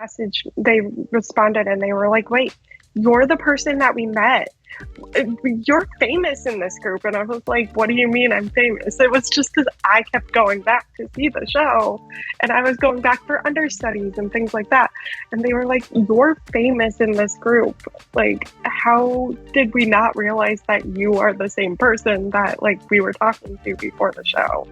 message, they responded and they were like, wait, you're the person that we met. You're famous in this group. And I was like, what do you mean I'm famous? It was just because I kept going back to see the show, and I was going back for understudies and things like that. And they were like, you're famous in this group. Like, how did we not realize that you are the same person that like we were talking to before the show?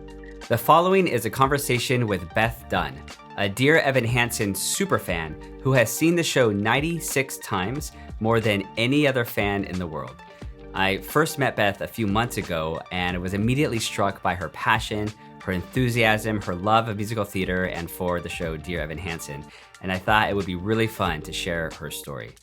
The following is a conversation with Beth Dunn, a Dear Evan Hansen superfan who has seen the show 96 times, more than any other fan in the world. I first met Beth a few months ago and was immediately struck by her passion, her enthusiasm, her love of musical theater, and for the show Dear Evan Hansen. And I thought it would be really fun to share her story.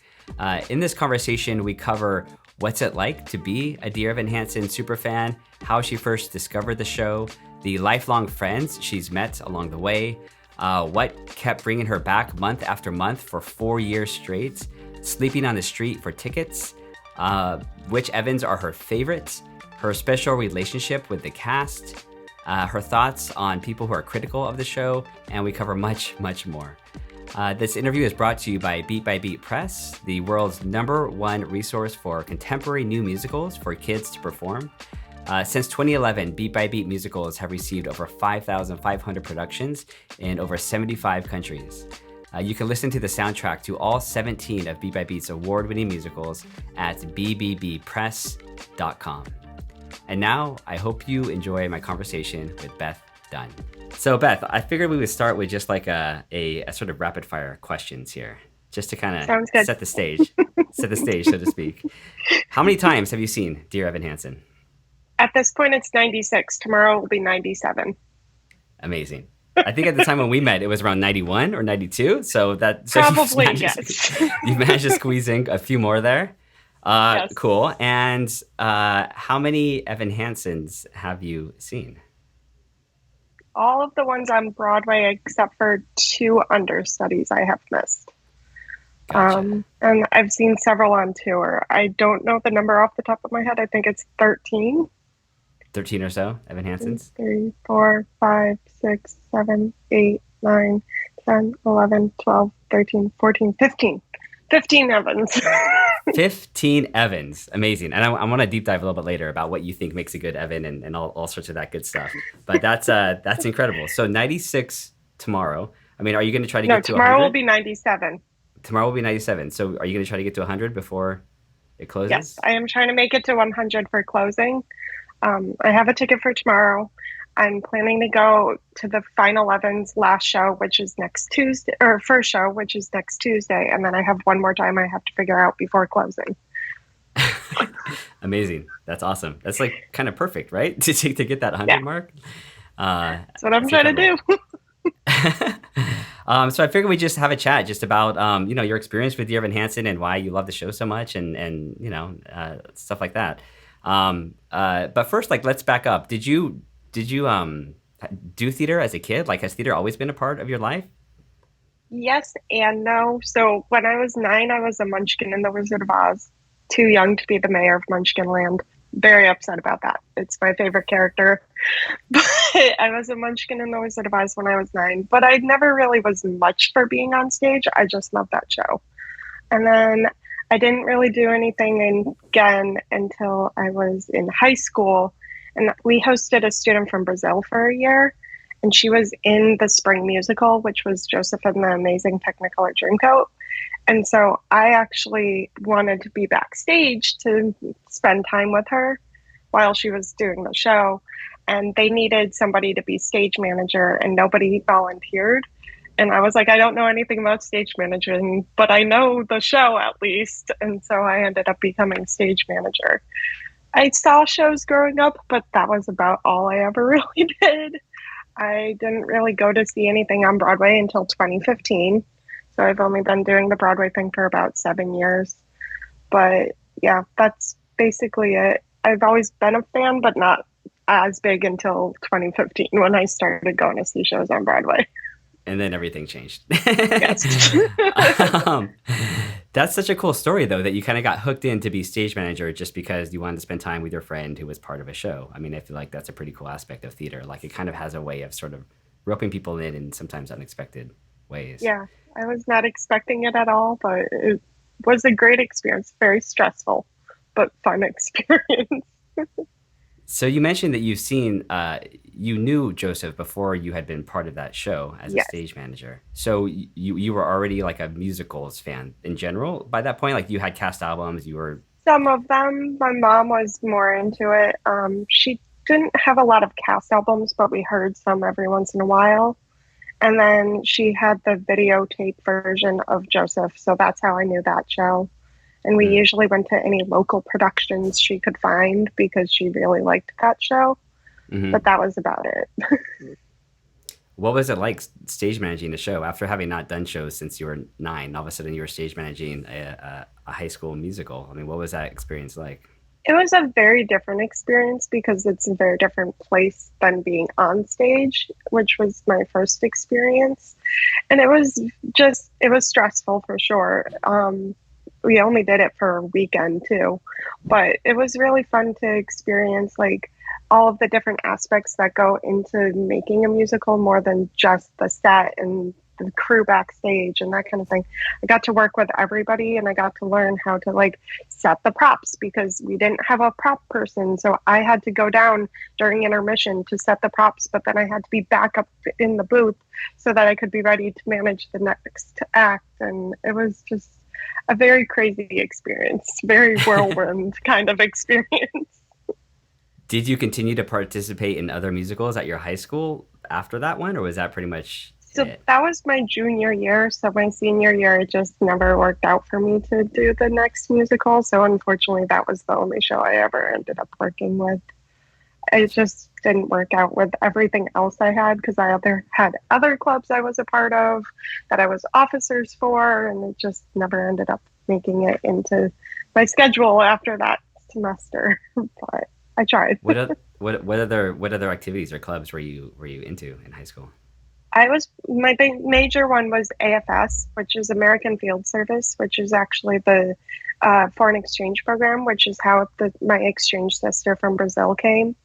In this conversation, we cover what's it like to be a Dear Evan Hansen superfan, how she first discovered the show, the lifelong friends she's met along the way, what kept bringing her back month after month for 4 years straight, sleeping on the street for tickets, which Evans are her favorites, her special relationship with the cast, her thoughts on people who are critical of the show, and we cover much, much more. This interview is brought to you by Beat Press, the world's #1 resource for contemporary new musicals for kids to perform. Since 2011, Beat by Beat musicals have received over 5,500 productions in over 75 countries. You can listen to the soundtrack to all 17 of Beat by Beat's award-winning musicals at bbbpress.com. And now, I hope you enjoy my conversation with Beth Dunn. So Beth, I figured we would start with just like a sort of rapid-fire questions here, just to kind of set the stage, so to speak. How many times have you seen Dear Evan Hansen? At this point, it's 96. Tomorrow will be 97. Amazing. I think at the time when we met, it was around 91 or 92. So probably, yes. You managed to squeeze in a few more there. Yes. Cool. And how many Evan Hansens have you seen? All of the ones on Broadway, except for 2 understudies I have missed. Gotcha. And I've seen several on tour. I don't know the number off the top of my head. I think it's 13. 13 or so Evan Hansens? 3, 4, 5, 6, 7, 8, 9, 10, 11, 12, 13, 14, 15. 15 Evans. 15 Evans. Amazing. And I want to deep dive a little bit later about what you think makes a good Evan and all sorts of that good stuff. But that's incredible. So 96 tomorrow. I mean, are you going to try to get to 100? Tomorrow will be 97. Tomorrow will be 97. So are you going to try to get to 100 before it closes? Yes, I am trying to make it to 100 for closing. I have a ticket for tomorrow. I'm planning to go to the final Evans last show, which is next Tuesday, or first show, which is next Tuesday. And then I have one more time I have to figure out before closing. Amazing. That's awesome. That's like kind of perfect, right? to get that 100 mark. That's what I'm trying to do. So I figured we just have a chat just about, your experience with Dear Evan Hansen and why you love the show so much and stuff like that. But first, let's back up. Did you do theater as a kid? Like, has theater always been a part of your life? Yes and no. So when I was 9, I was a Munchkin in The Wizard of Oz. Too young to be the mayor of Munchkinland. Very upset about that. It's my favorite character. But I was a Munchkin in The Wizard of Oz when I was 9. But I never really was much for being on stage. I just loved that show. And then I didn't really do anything again until I was in high school. And we hosted a student from Brazil for a year. And she was in the spring musical, which was Joseph and the Amazing Technicolor Dreamcoat. And so I actually wanted to be backstage to spend time with her while she was doing the show. And they needed somebody to be stage manager, and nobody volunteered. And I was like, I don't know anything about stage managing, but I know the show at least. And so I ended up becoming stage manager. I saw shows growing up, but that was about all I ever really did. I didn't really go to see anything on Broadway until 2015. So I've only been doing the Broadway thing for about 7 years. But yeah, that's basically it. I've always been a fan, but not as big until 2015 when I started going to see shows on Broadway. And then everything changed. Yes. That's such a cool story, though, that you kind of got hooked in to be stage manager just because you wanted to spend time with your friend who was part of a show. I mean, I feel like that's a pretty cool aspect of theater. Like, it kind of has a way of sort of roping people in sometimes unexpected ways. Yeah, I was not expecting it at all, but it was a great experience. Very stressful, but fun experience. So you mentioned that you knew Joseph before you had been part of that show as a Yes. stage manager. So you were already like a musicals fan in general by that point. Like you had cast albums. You were Some of them, my mom was more into it. She didn't have a lot of cast albums, but we heard some every once in a while. And then she had the videotape version of Joseph, so that's how I knew that show. And we mm, usually went to any local productions she could find because she really liked that show. hmm. But that was about it. What was it like stage managing the show after having not done shows since you were 9? All of a sudden, you were stage managing a high school musical. I mean, what was that experience like? It was a very different experience because it's a very different place than being on stage, which was my first experience. And it was stressful for sure. We only did it for a weekend too, but it was really fun to experience like all of the different aspects that go into making a musical more than just the set and the crew backstage and that kind of thing. I got to work with everybody and I got to learn how to like set the props because we didn't have a prop person. So I had to go down during intermission to set the props, but then I had to be back up in the booth so that I could be ready to manage the next act. And it was just a very crazy experience, very whirlwind kind of experience. Did you continue to participate in other musicals at your high school after that one, or was that pretty much So it? that was my junior year. So my senior year, it just never worked out for me to do the next musical. So unfortunately, that was the only show I ever ended up working with. It Gotcha. just didn't work out with everything else I had because had other clubs I was a part of that I was officers for, and it just never ended up making it into my schedule after that semester. But I tried. What other activities or clubs were you into in high school? My major one was AFS, which is American Field Service, which is actually the foreign exchange program, which is how my exchange sister from Brazil came.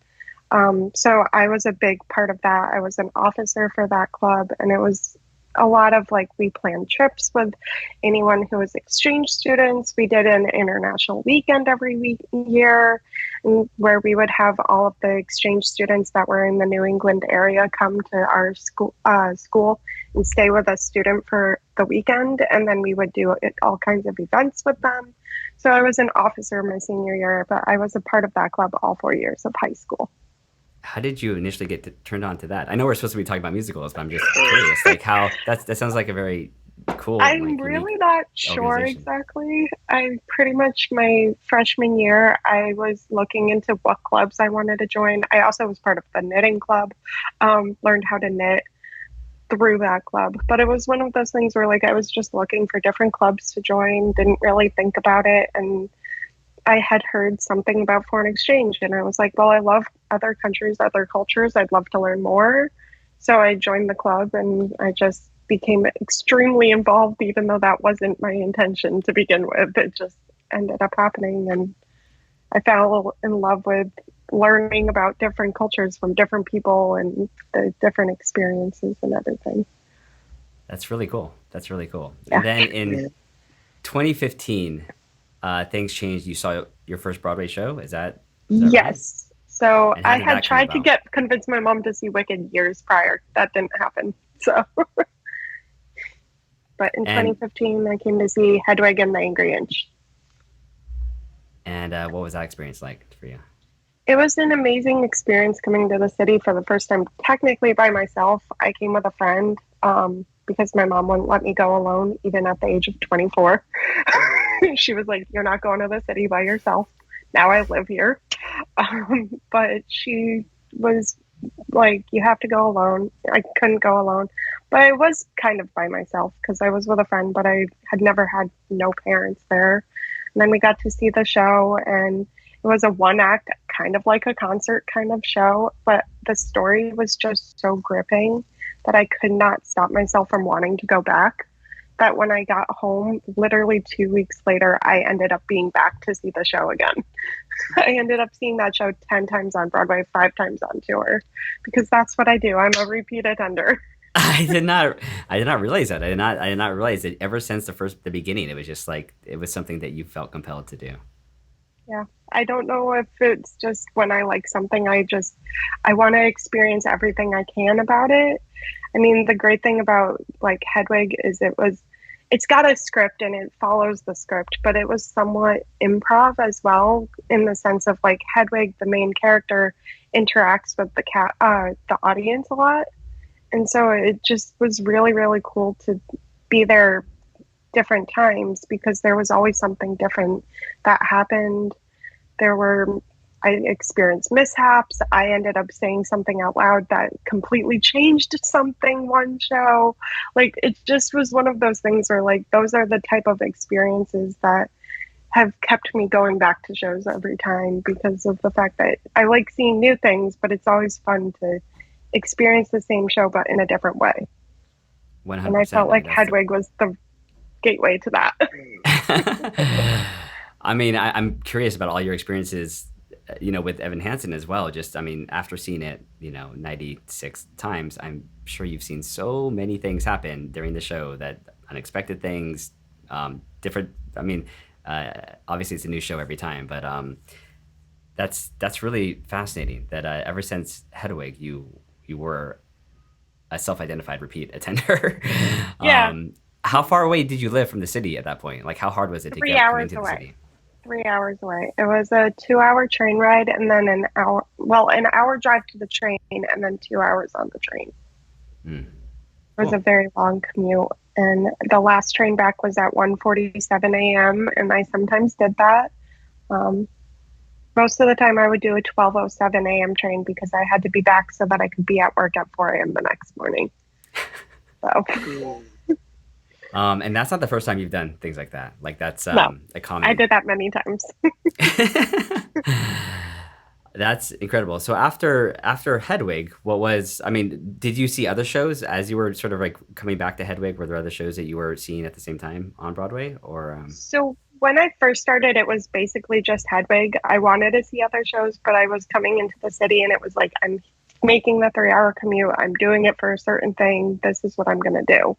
So I was a big part of that. I was an officer for that club, and it was a lot of like we planned trips with anyone who was exchange students. We did an international weekend year where we would have all of the exchange students that were in the New England area come to our school and stay with a student for the weekend, and then we would do all kinds of events with them. So I was an officer my senior year, but I was a part of that club all 4 years of high school. How did you initially turned on to that? I know we're supposed to be talking about musicals, but I'm just curious, like how that sounds like a very cool, I'm like unique really not sure organization. exactly. I pretty much my freshman year, I was looking into what clubs I wanted to join. I also was part of the knitting club, learned how to knit through that club. But it was one of those things where like I was just looking for different clubs to join, didn't really think about it. And I had heard something about foreign exchange and I was like, well, I love other countries, other cultures. I'd love to learn more. So I joined the club and I just became extremely involved, even though that wasn't my intention to begin with. It just ended up happening. And I fell in love with learning about different cultures from different people and the different experiences and everything. That's really cool. That's really cool. And Yeah. then in 2015, things changed. You saw your first Broadway show. Is that right? Yes. So And how I did had that come tried to about? convince my mom to see Wicked years prior. That didn't happen. So, but in And 2015, I came to see Hedwig and the Angry Inch. what was that experience like for you? It was an amazing experience coming to the city for the first time, technically by myself. I came with a friend because my mom wouldn't let me go alone, even at the age of 24. She was like, "You're not going to the city by yourself." Now I live here. But she was like, "You have to go alone." I couldn't go alone, but I was kind of by myself because I was with a friend, but I had never had no parents there. And then we got to see the show, and it was a one act, kind of like a concert kind of show, but the story was just so gripping that I could not stop myself from wanting to go back. That when I got home, literally 2 weeks later, I ended up being back to see the show again. I ended up seeing that show 10 times on Broadway, 5 times on tour, because that's what I do. I'm a repeat attender. I did not realize that. I did not realize that ever since the beginning, it was just like, it was something that you felt compelled to do. Yeah. I don't know if it's just when I like something, I want to experience everything I can about it. I mean, the great thing about like Hedwig is it's got a script and it follows the script, but it was somewhat improv as well, in the sense of like Hedwig, the main character, interacts with the audience a lot. And so it just was really, really cool to be there different times because there was always something different that happened. There were, I experienced mishaps. I ended up saying something out loud that completely changed something one show. Like, it just was one of those things where, like, those are the type of experiences that have kept me going back to shows every time because of the fact that I like seeing new things, but it's always fun to experience the same show but in a different way. And I 100%. felt I mean, like that's Hedwig was the gateway to that. I mean, I'm curious about all your experiences, with Evan Hansen as well. Just, I mean, after seeing it, 96 times, I'm sure you've seen so many things happen during the show, that unexpected things, different. I mean, obviously it's a new show every time, but that's really fascinating. That ever since Hedwig, you were a self-identified repeat attender. Yeah, How far away did you live from the city at that point? Like, how hard was it to three get come hours into the away. city? 3 hours away. It was a 2 hour train ride and then an hour drive to the train and then 2 hours on the train. Mm, It was a cool. very long commute. And the last train back was at 1:47 a.m. And I sometimes did that. Um, Most of the time I would do a 12:07 a.m. train because I had to be back so that I could be at work at 4 a.m. the next morning. So, And that's not the first time you've done things like that. Like, that's no, a I common. did that many times. That's incredible. So after Hedwig, what was? I mean, did you see other shows as you were sort of like coming back to Hedwig? Were there other shows that you were seeing at the same time on Broadway, or? So when I first started, it was basically just Hedwig. I wanted to see other shows, but I was coming into the city and it was like, I'm making the 3 hour commute. I'm doing it for a certain thing. This is what I'm going to do.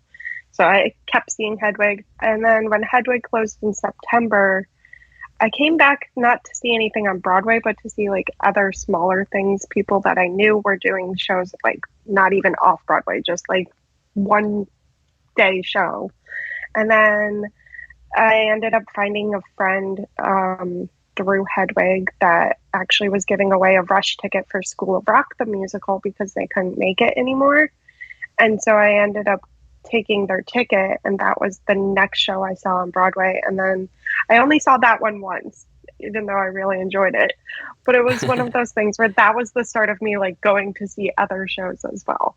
So I kept seeing Hedwig. And then when Hedwig closed in September, I came back not to see anything on Broadway, but to see like other smaller things. People that I knew were doing shows like not even off Broadway, just like one day show. And then I ended up finding a friend through Hedwig that actually was giving away a rush ticket for School of Rock, the musical, because they couldn't make it anymore. And so I ended up taking their ticket, and that was the next show I saw on Broadway. And then I only saw that one once, even though I really enjoyed it. But it was one of those things where that was the start of me like going to see other shows as well.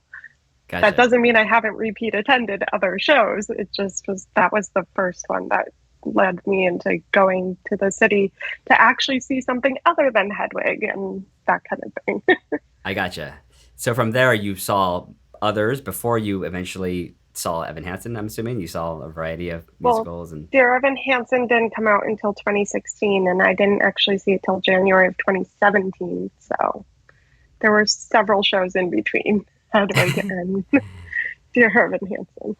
That Gotcha. doesn't mean I haven't repeat attended other shows. It just was that was the first one that led me into going to the city to actually see something other than Hedwig and that kind of thing. I gotcha. So from there, you saw others before you eventually saw Evan Hansen. I'm assuming you saw a variety of Well, musicals and. Dear Evan Hansen didn't come out until 2016, and I didn't actually see it till January of 2017. So there were several shows in between Hedwig and Dear Evan Hansen.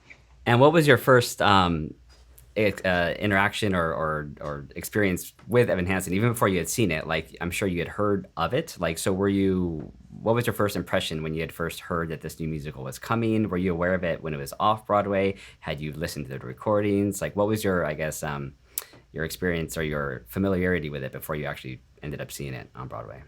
And what was your first interaction or experience with Evan Hansen, even before you had seen it? Like, I'm sure you had heard of it. Like, so were you? What was your first impression when you had first heard that this new musical was coming? Were you aware of it when it was off Broadway? Had you listened to the recordings? Like, what was your, I guess, your experience or your familiarity with it before you actually ended up seeing it on Broadway?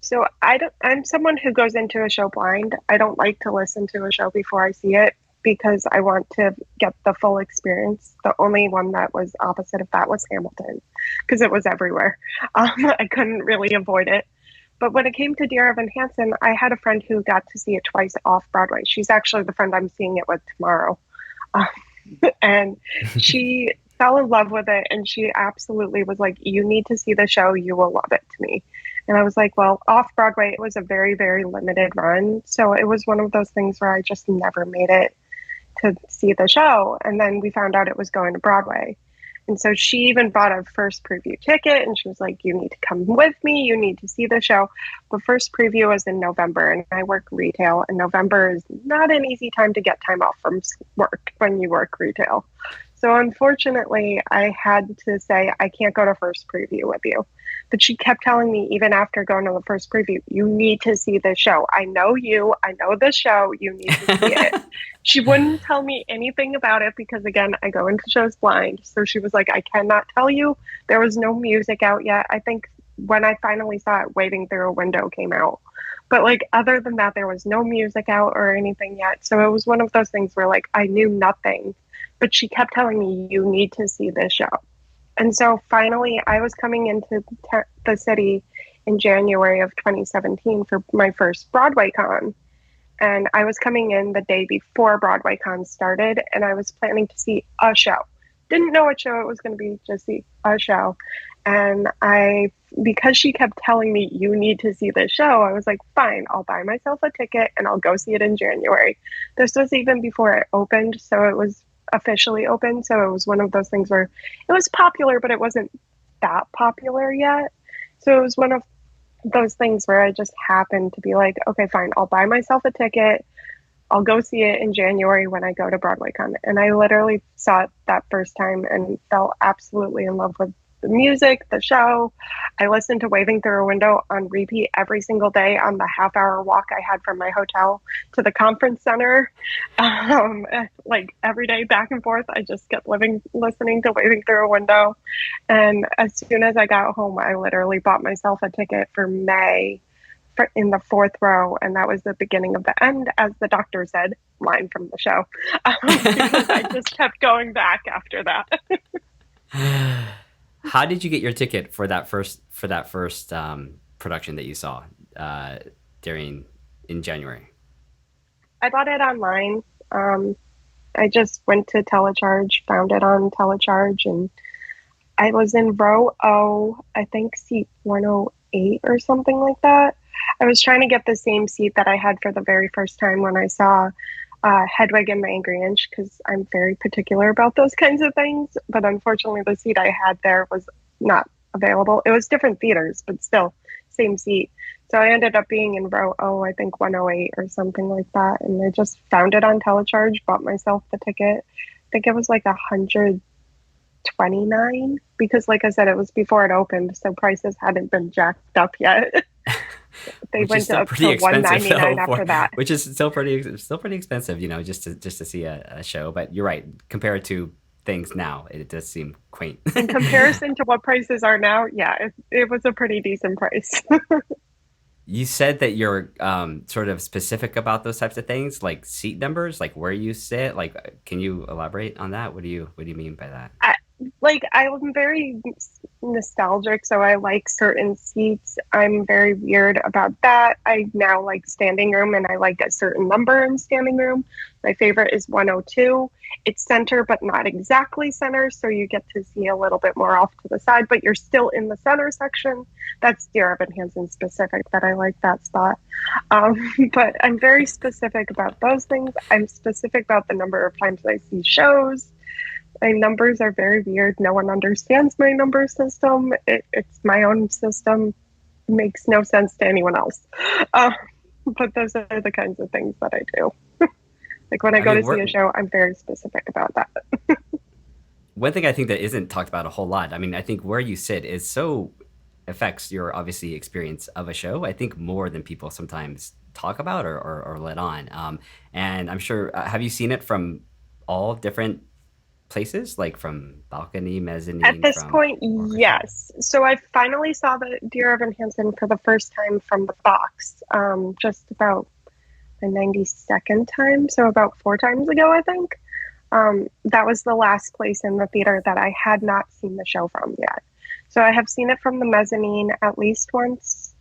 So I'm someone who goes into a show blind. I don't like to listen to a show before I see it because I want to get the full experience. The only one that was opposite of that was Hamilton because it was everywhere. I couldn't really avoid it. But when it came to Dear Evan Hansen, I had a friend who got to see it twice off Broadway. She's actually the friend I'm seeing it with tomorrow. Um, and she fell in love with it. And she absolutely was like, you need to see the show. You will love it to me. And I was like, well, off Broadway, it was a very, very limited run. So it was one of those things where I just never made it to see the show. And then we found out it was going to Broadway. And so she even bought a first preview ticket and she was like, you need to come with me. You need to see the show. The first preview was in November and I work retail, and November is not an easy time to get time off from work when you work retail. So unfortunately, I had to say, I can't go to first preview with you. But she kept telling me, even after going to the first preview, you need to see the show. I know you. I know the show. You need to see it. She wouldn't tell me anything about it because, again, I go into shows blind. So she was like, I cannot tell you. There was no music out yet. I think when I finally saw it, Waving Through a Window came out. But like other than that, there was no music out or anything yet. So it was one of those things where like I knew nothing. But she kept telling me, you need to see this show. And so finally, I was coming into the city in January of 2017 for my first Broadway con. And I was coming in the day before Broadway con started, and I was planning to see a show. Didn't know what show it was going to be, just see a show. And because she kept telling me, you need to see this show, I was like, fine, I'll buy myself a ticket and I'll go see it in January. This was even before it opened, so it was officially open. So it was one of those things where it was popular, but it wasn't that popular yet. So it was one of those things where I just happened to be like, okay, fine, I'll buy myself a ticket. I'll go see it in January when I go to BroadwayCon. And I literally saw it that first time and fell absolutely in love with the music, the show. I listened to Waving Through a Window on repeat every single day on the half-hour walk I had from my hotel to the conference center. Like every day back and forth, I just kept listening to Waving Through a Window. And as soon as I got home, I literally bought myself a ticket for May in the fourth row, and that was the beginning of the end, as the doctor said, line from the show, because I just kept going back after that. How did you get your ticket for that first production that you saw in January? I bought it online. I just went to Telecharge, found it on Telecharge, and I was in row O, I think seat 108 or something like that. I was trying to get the same seat that I had for the very first time when I saw Hedwig and the Angry Inch, because I'm very particular about those kinds of things. But unfortunately, the seat I had there was not available. It was different theaters, but still same seat. So I ended up being in row O, I think 108 or something like that. And I just found it on Telecharge, bought myself the ticket. I think it was like $129 because, like I said, it was before it opened, so prices hadn't been jacked up yet. They went up to $199 after that, which is still pretty expensive, just to see a show. But you're right, compared to things now, it does seem quaint. In comparison to what prices are now, yeah, it was a pretty decent price. You said that you're sort of specific about those types of things, like seat numbers, like where you sit. Like, can you elaborate on that? What do you mean by that? I'm very nostalgic, so I like certain seats. I'm very weird about that. I now like standing room, and I like a certain number in standing room. My favorite is 102. It's center, but not exactly center, so you get to see a little bit more off to the side, but you're still in the center section. That's Dear Evan Hansen specific, that I like that spot. But I'm very specific about those things. I'm specific about the number of times I see shows. My numbers are very weird. No one understands my number system. It's my own system. It makes no sense to anyone else. But those are the kinds of things that I do. Like when I go to see a show, I'm very specific about that. One thing I think that isn't talked about a whole lot, I mean, I think where you sit is so affects your obviously experience of a show, I think more than people sometimes talk about or let on. And I'm sure, have you seen it from all different places, like from balcony, mezzanine? At this point, yes. So I finally saw the Dear Evan Hansen for the first time from the box, just about the 92nd time, so about 4 times ago, I think. That was the last place in the theater that I had not seen the show from yet. So I have seen it from the mezzanine at least once.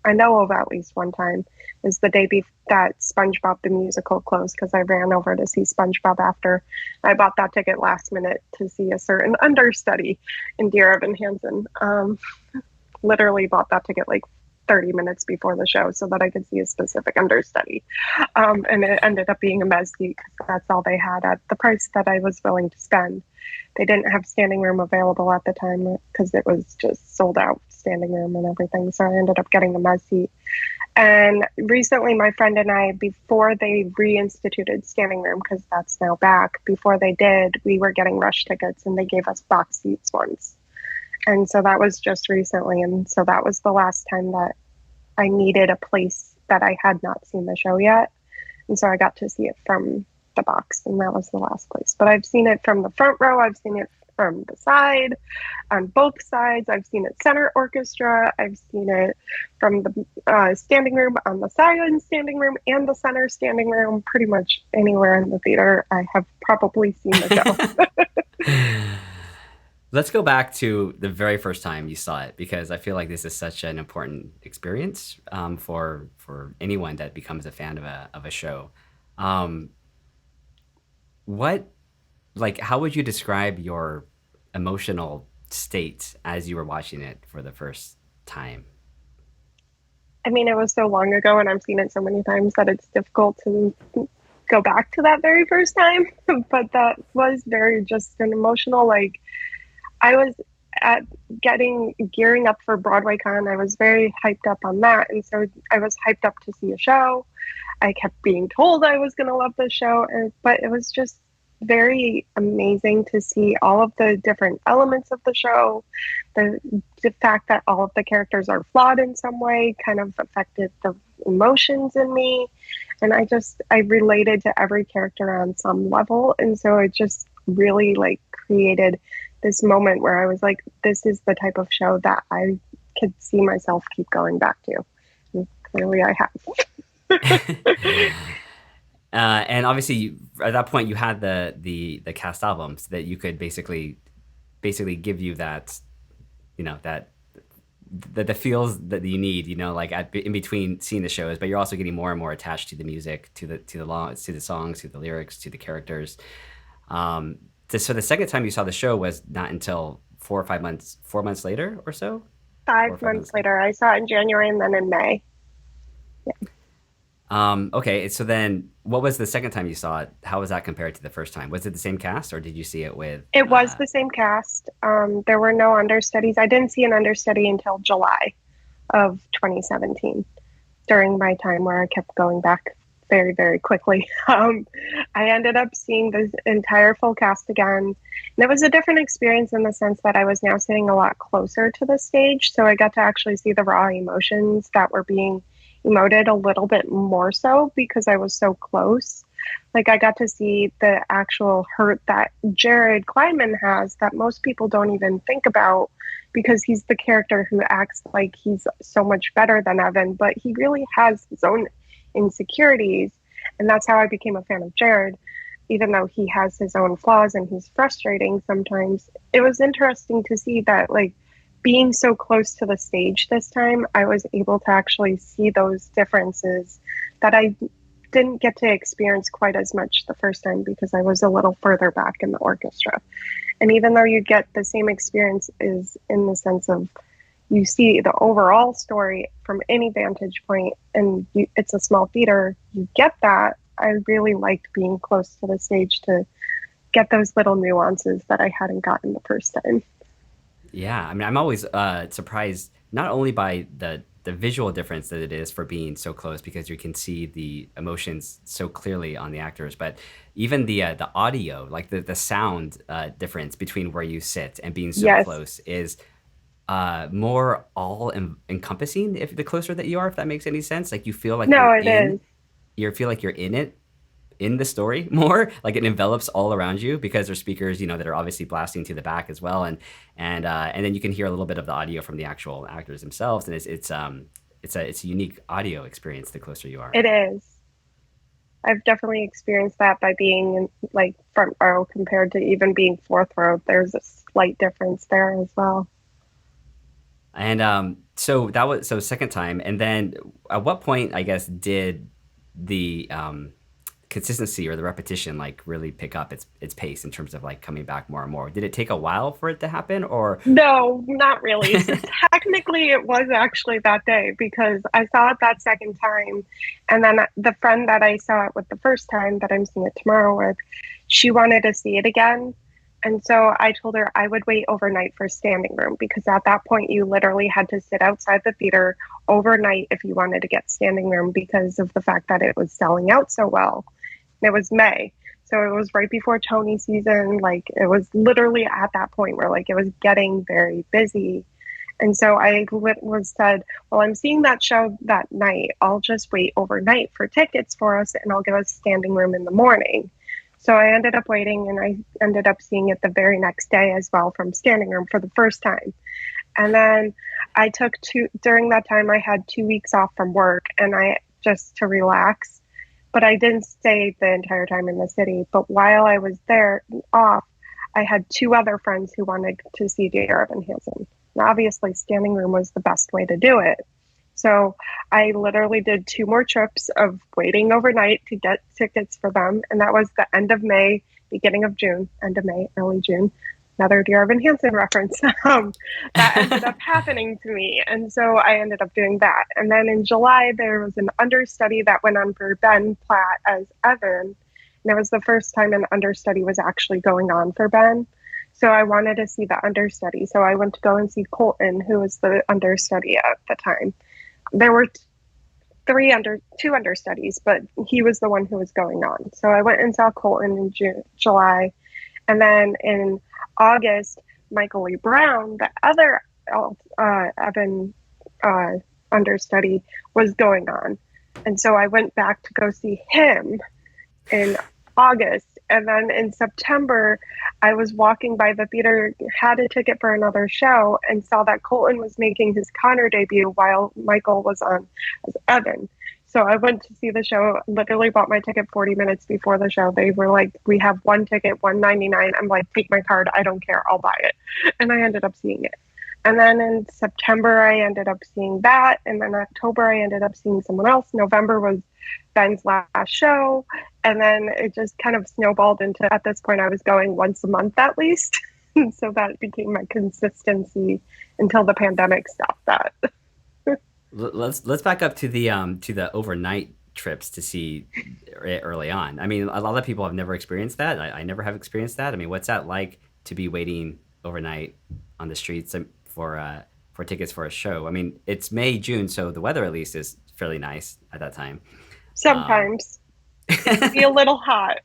I know of at least one time. Is the day that SpongeBob the Musical closed, because I ran over to see SpongeBob after. I bought that ticket last minute to see a certain understudy in Dear Evan Hansen. Literally bought that ticket like 30 minutes before the show so that I could see a specific understudy. And it ended up being a mezz seat because that's all they had at the price that I was willing to spend. They didn't have standing room available at the time because it was just sold out standing room and everything. So I ended up getting a mezz seat. And recently, my friend and I, before they reinstituted standing room, because that's now back, before they did, we were getting rush tickets and they gave us box seats once. And so that was just recently. And so that was the last time that I needed a place that I had not seen the show yet. And so I got to see it from the box, and that was the last place. But I've seen it from the front row. I've seen it from the side, on both sides. I've seen it center orchestra. I've seen it from the standing room, on the side standing room, and the center standing room. Pretty much anywhere in the theater, I have probably seen the show. Let's go back to the very first time you saw it, because I feel like this is such an important experience for anyone that becomes a fan of a show. What, like, how would you describe your emotional state as you were watching it for the first time? I mean, it was so long ago, and I've seen it so many times that it's difficult to go back to that very first time. But that was very just an emotional, like, I was gearing up for Broadway Con. I was very hyped up on that. And so I was hyped up to see a show. I kept being told I was going to love the show. But it was just very amazing to see all of the different elements of the show. The fact that all of the characters are flawed in some way kind of affected the emotions in me. And I related to every character on some level. And so it just really like created this moment where I was like, this is the type of show that I could see myself keep going back to. And clearly I have. And obviously at that point you had the cast albums that you could basically give you that, you know, that the feels that you need, you know, like in between seeing the shows, but you're also getting more and more attached to the music, to the songs, to the lyrics, to the characters. So the second time you saw the show was not until 4 months later or so? 5 months later. I saw it in January and then in May. Yeah. Okay, so then what was the second time you saw it? How was that compared to the first time? Was it the same cast, or did you see it with... It was the same cast. There were no understudies. I didn't see an understudy until July of 2017, during my time where I kept going back very, very quickly. I ended up seeing the entire full cast again. And it was a different experience in the sense that I was now sitting a lot closer to the stage. So I got to actually see the raw emotions that were being emoted a little bit more so because I was so close. Like I got to see the actual hurt that Jared Kleinman has that most people don't even think about because he's the character who acts like he's so much better than Evan, but he really has his own insecurities. And that's how I became a fan of Jared, even though he has his own flaws and he's frustrating sometimes. It was interesting to see that, like, being so close to the stage this time, I was able to actually see those differences that I didn't get to experience quite as much the first time because I was a little further back in the orchestra. And even though you get the same experiences in the sense of you see the overall story from any vantage point and it's a small theater, you get that. I really liked being close to the stage to get those little nuances that I hadn't gotten the first time. Yeah, I mean, I'm always surprised not only by the visual difference that it is for being so close because you can see the emotions so clearly on the actors, but even the audio, like the sound difference between where you sit and being so Yes. close is more encompassing if the closer that you are, if that makes any sense. Like you feel like No, it is. you feel like you're in it, in the story more, like it envelops all around you because there's speakers, you know, that are obviously blasting to the back as well, and then you can hear a little bit of the audio from the actual actors themselves, and it's a unique audio experience the closer you are. It is. I've definitely experienced that by being in, like, front row compared to even being fourth row. There's a slight difference there as well. And so that was second time, and then at what point, I guess, did the consistency or the repetition like really pick up its pace in terms of like coming back more and more? Did it take a while for it to happen, or No, not really. technically it was actually that day because I saw it that second time. And then the friend that I saw it with the first time that I'm seeing it tomorrow with, she wanted to see it again. And so I told her I would wait overnight for standing room because at that point you literally had to sit outside the theater overnight if you wanted to get standing room because of the fact that it was selling out so well. And it was May. So it was right before Tony season. Like it was literally at that point where like it was getting very busy. And so I was said, well, I'm seeing that show that night. I'll just wait overnight for tickets for us and I'll get us standing room in the morning. So I ended up waiting and I ended up seeing it the very next day as well from standing room for the first time. And then I took during that time, I had 2 weeks off from work and I just to relax, but I didn't stay the entire time in the city. But while I was there off, I had two other friends who wanted to see Dear Evan Hansen. And obviously standing room was the best way to do it. So I literally did 2 more trips of waiting overnight to get tickets for them. And that was the end of May, beginning of June, end of May, early June. Another Dear Evan Hansen reference. That ended up happening to me. And so I ended up doing that. And then in July, there was an understudy that went on for Ben Platt as Evan. And it was the first time an understudy was actually going on for Ben. So I wanted to see the understudy. So I went to go and see Colton, who was the understudy at the time. There were two understudies, but he was the one who was going on. So I went and saw Colton in July. And then in August, Michael Lee Brown, the other Evan understudy, was going on. And so I went back to go see him in August. And then in September, I was walking by the theater, had a ticket for another show, and saw that Colton was making his Connor debut while Michael was on as Evan. So I went to see the show, literally bought my ticket 40 minutes before the show. They were like, we have one ticket, $199. I'm like, take my card. I don't care. I'll buy it. And I ended up seeing it. And then in September, I ended up seeing that. And then October, I ended up seeing someone else. November was Ben's last show. And then it just kind of snowballed into, at this point, I was going once a month at least. And so that became my consistency until the pandemic stopped that. Let's back up to the overnight trips to see it early on. I mean, a lot of people have never experienced that. I never have experienced that. I mean, what's that like to be waiting overnight on the streets for tickets for a show? I mean, it's May, June, so the weather at least is fairly nice at that time. Sometimes it can be a little hot.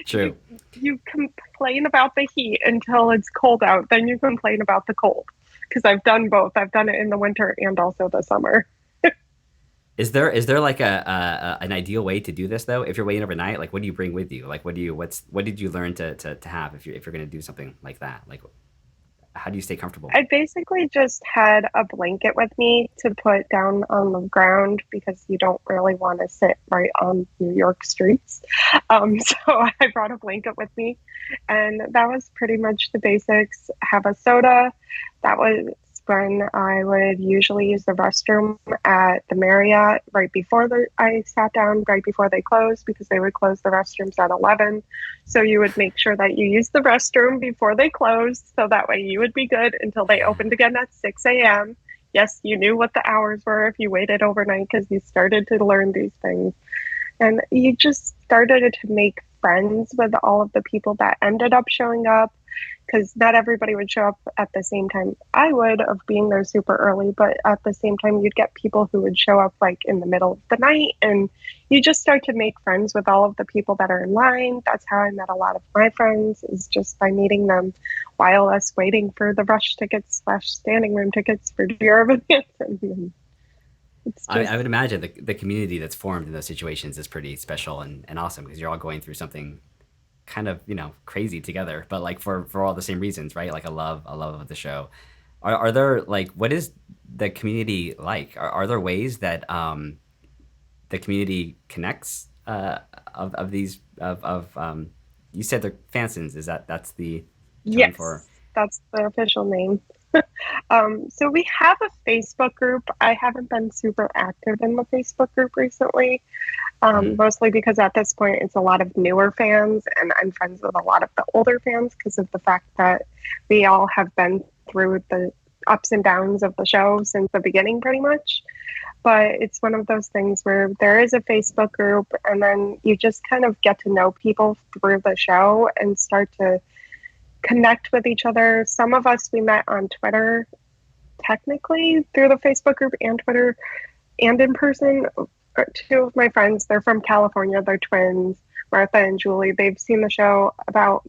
True. You complain about the heat until it's cold out, then you complain about the cold. Because I've done both. I've done it in the winter and also the summer. Is there like an ideal way to do this though? If you're waiting overnight, like what do you bring with you? Like what did you learn to have if you're going to do something like that? Like how do you stay comfortable? I basically just had a blanket with me to put down on the ground because you don't really want to sit right on New York streets. So I brought a blanket with me, and that was pretty much the basics. Have a soda. That was when I would usually use the restroom at the Marriott right before I sat down, right before they closed, because they would close the restrooms at 11. So you would make sure that you use the restroom before they closed, so that way you would be good until they opened again at 6 a.m. Yes, you knew what the hours were if you waited overnight because you started to learn these things. And you just started to make friends with all of the people that ended up showing up, because not everybody would show up at the same time I would of being there super early, but at the same time you'd get people who would show up like in the middle of the night, and you just start to make friends with all of the people that are in line. That's how I met a lot of my friends, is just by meeting them while us waiting for the rush tickets / standing room tickets for Dear Evan Hansen. I would imagine the community that's formed in those situations is pretty special and awesome, because you're all going through something kind of, crazy together, but like for all the same reasons, right? Like a love of the show. Are there, like, what is the community like? Are there ways that the community connects of these you said they're Fansons, that's the term? Yes, for that's the official name. So we have a Facebook group. I haven't been super active in the Facebook group recently, mostly because at this point it's a lot of newer fans, and I'm friends with a lot of the older fans because of the fact that we all have been through the ups and downs of the show since the beginning, pretty much. But it's one of those things where there is a Facebook group, and then you just kind of get to know people through the show and start to connect with each other. Some of us we met on Twitter, technically through the Facebook group and Twitter, and in person. Two of my friends, they're from California, they're twins, Martha and Julie. They've seen the show about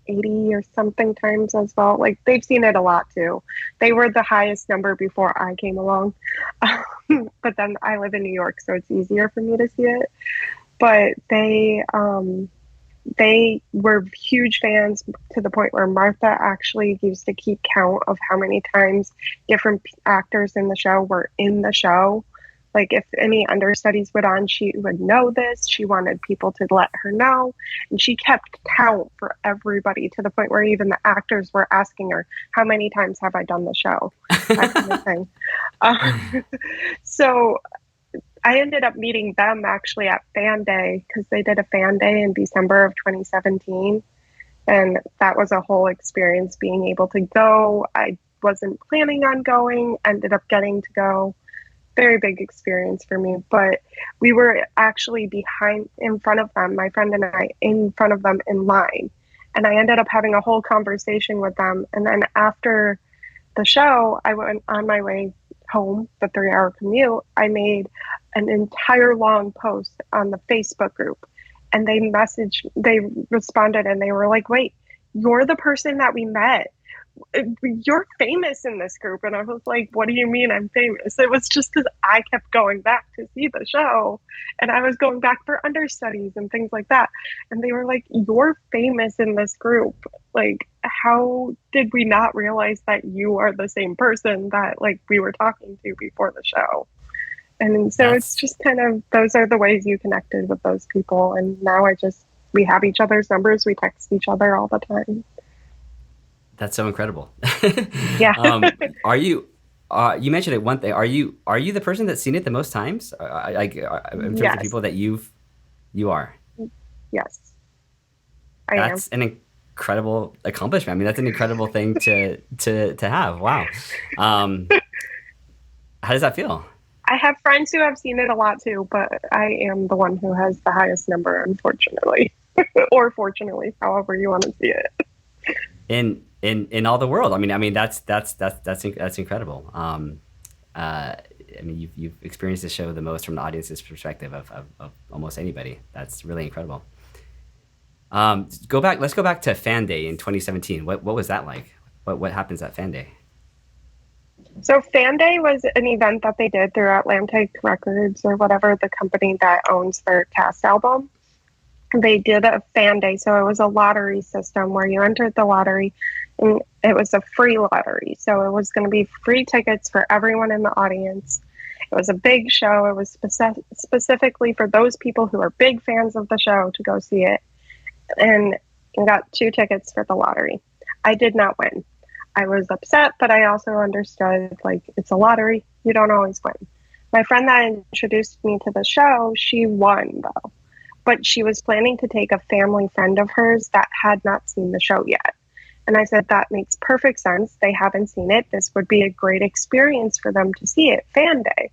80 or something times as well. Like, they've seen it a lot too. They were the highest number before I came along. But then I live in New York, so it's easier for me to see it. But they were huge fans to the point where Martha actually used to keep count of how many times different actors in the show were in the show. Like, if any understudies went on, she would know this. She wanted people to let her know. And she kept count for everybody to the point where even the actors were asking her, how many times have I done the show? That kind of thing. So I ended up meeting them actually at Fan Day, because they did a Fan Day in December of 2017. And that was a whole experience being able to go. I wasn't planning on going, ended up getting to go. Very big experience for me, but we were actually in front of them, my friend and I, in front of them in line. And I ended up having a whole conversation with them. And then after the show, I went on my way home, the 3-hour commute. I made an entire long post on the Facebook group, and they responded, and they were like, wait, you're the person that we met. You're famous in this group. And I was like, what do you mean I'm famous? It was just because I kept going back to see the show, and I was going back for understudies and things like that. And they were like, you're famous in this group. Like, how did we not realize that you are the same person that like we were talking to before the show? And so it's just kind of, those are the ways you connected with those people. And now we have each other's numbers. We text each other all the time. That's so incredible. Yeah. Are you? You mentioned it one thing. Are you the person that's seen it the most times? Like, in terms Yes. of people that you are. Yes. That's an incredible accomplishment. I mean, that's an incredible thing to have. Wow. How does that feel? I have friends who have seen it a lot too, but I am the one who has the highest number, unfortunately, or fortunately, however you want to see it. In all the world. I mean that's incredible. I mean, you've experienced the show the most from the audience's perspective of almost anybody. That's really incredible. Let's go back to Fan Day in 2017. What was that like? What happens at Fan Day? So Fan Day was an event that they did through Atlantic Records, or whatever, the company that owns their cast album. They did a Fan Day, so it was a lottery system where you entered the lottery, and it was a free lottery. So it was going to be free tickets for everyone in the audience. It was a big show. It was specifically for those people who are big fans of the show to go see it. And I got 2 tickets for the lottery. I did not win. I was upset, but I also understood, like, it's a lottery. You don't always win. My friend that introduced me to the show, she won, though. But she was planning to take a family friend of hers that had not seen the show yet. And I said, that makes perfect sense. They haven't seen it. This would be a great experience for them to see it, Fan Day.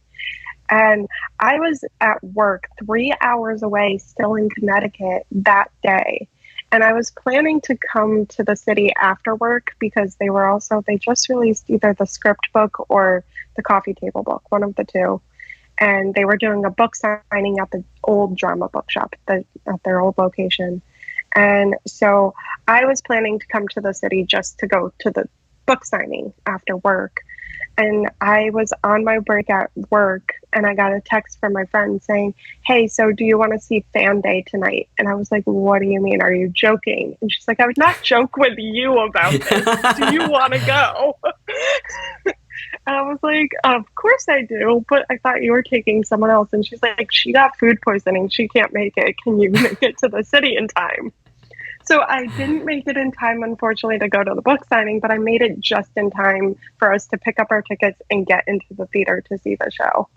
And I was at work 3 hours away, still in Connecticut that day. And I was planning to come to the city after work because they just released either the script book or the coffee table book, one of the two. And they were doing a book signing at the old drama bookshop at their old location. And so I was planning to come to the city just to go to the book signing after work. And I was on my break at work, and I got a text from my friend saying, hey, so do you want to see Fan Day tonight? And I was like, what do you mean? Are you joking? And she's like, I would not joke with you about this. Do you want to go? And I was like, of course I do, but I thought you were taking someone else. And she's like, she got food poisoning. She can't make it. Can you make it to the city in time? So I didn't make it in time, unfortunately, to go to the book signing, but I made it just in time for us to pick up our tickets and get into the theater to see the show.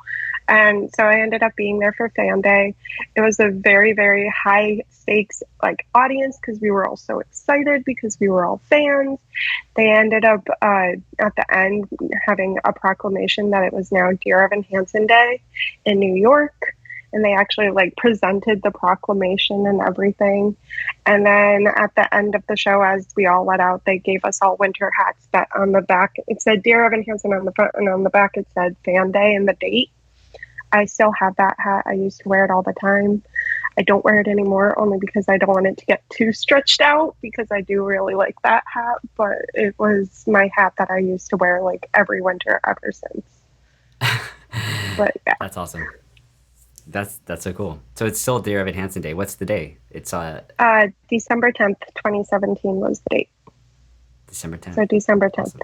And so I ended up being there for fan day. It was a very, very high stakes like audience because we were all so excited because we were all fans. They ended up at the end having a proclamation that it was now Dear Evan Hansen Day in New York. And they actually like presented the proclamation and everything. And then at the end of the show, as we all let out, they gave us all winter hats that on the back, it said Dear Evan Hansen on the front, and on the back it said Fan Day and the date. I still have that hat. I used to wear it all the time. I don't wear it anymore only because I don't want it to get too stretched out because I do really like that hat. But it was my hat that I used to wear like every winter ever since. But yeah. That's awesome. That's so cool. So it's still Dear Evan Hansen Day. What's the day? It's December 10th, 2017 was the date. December 10th. So December 10th.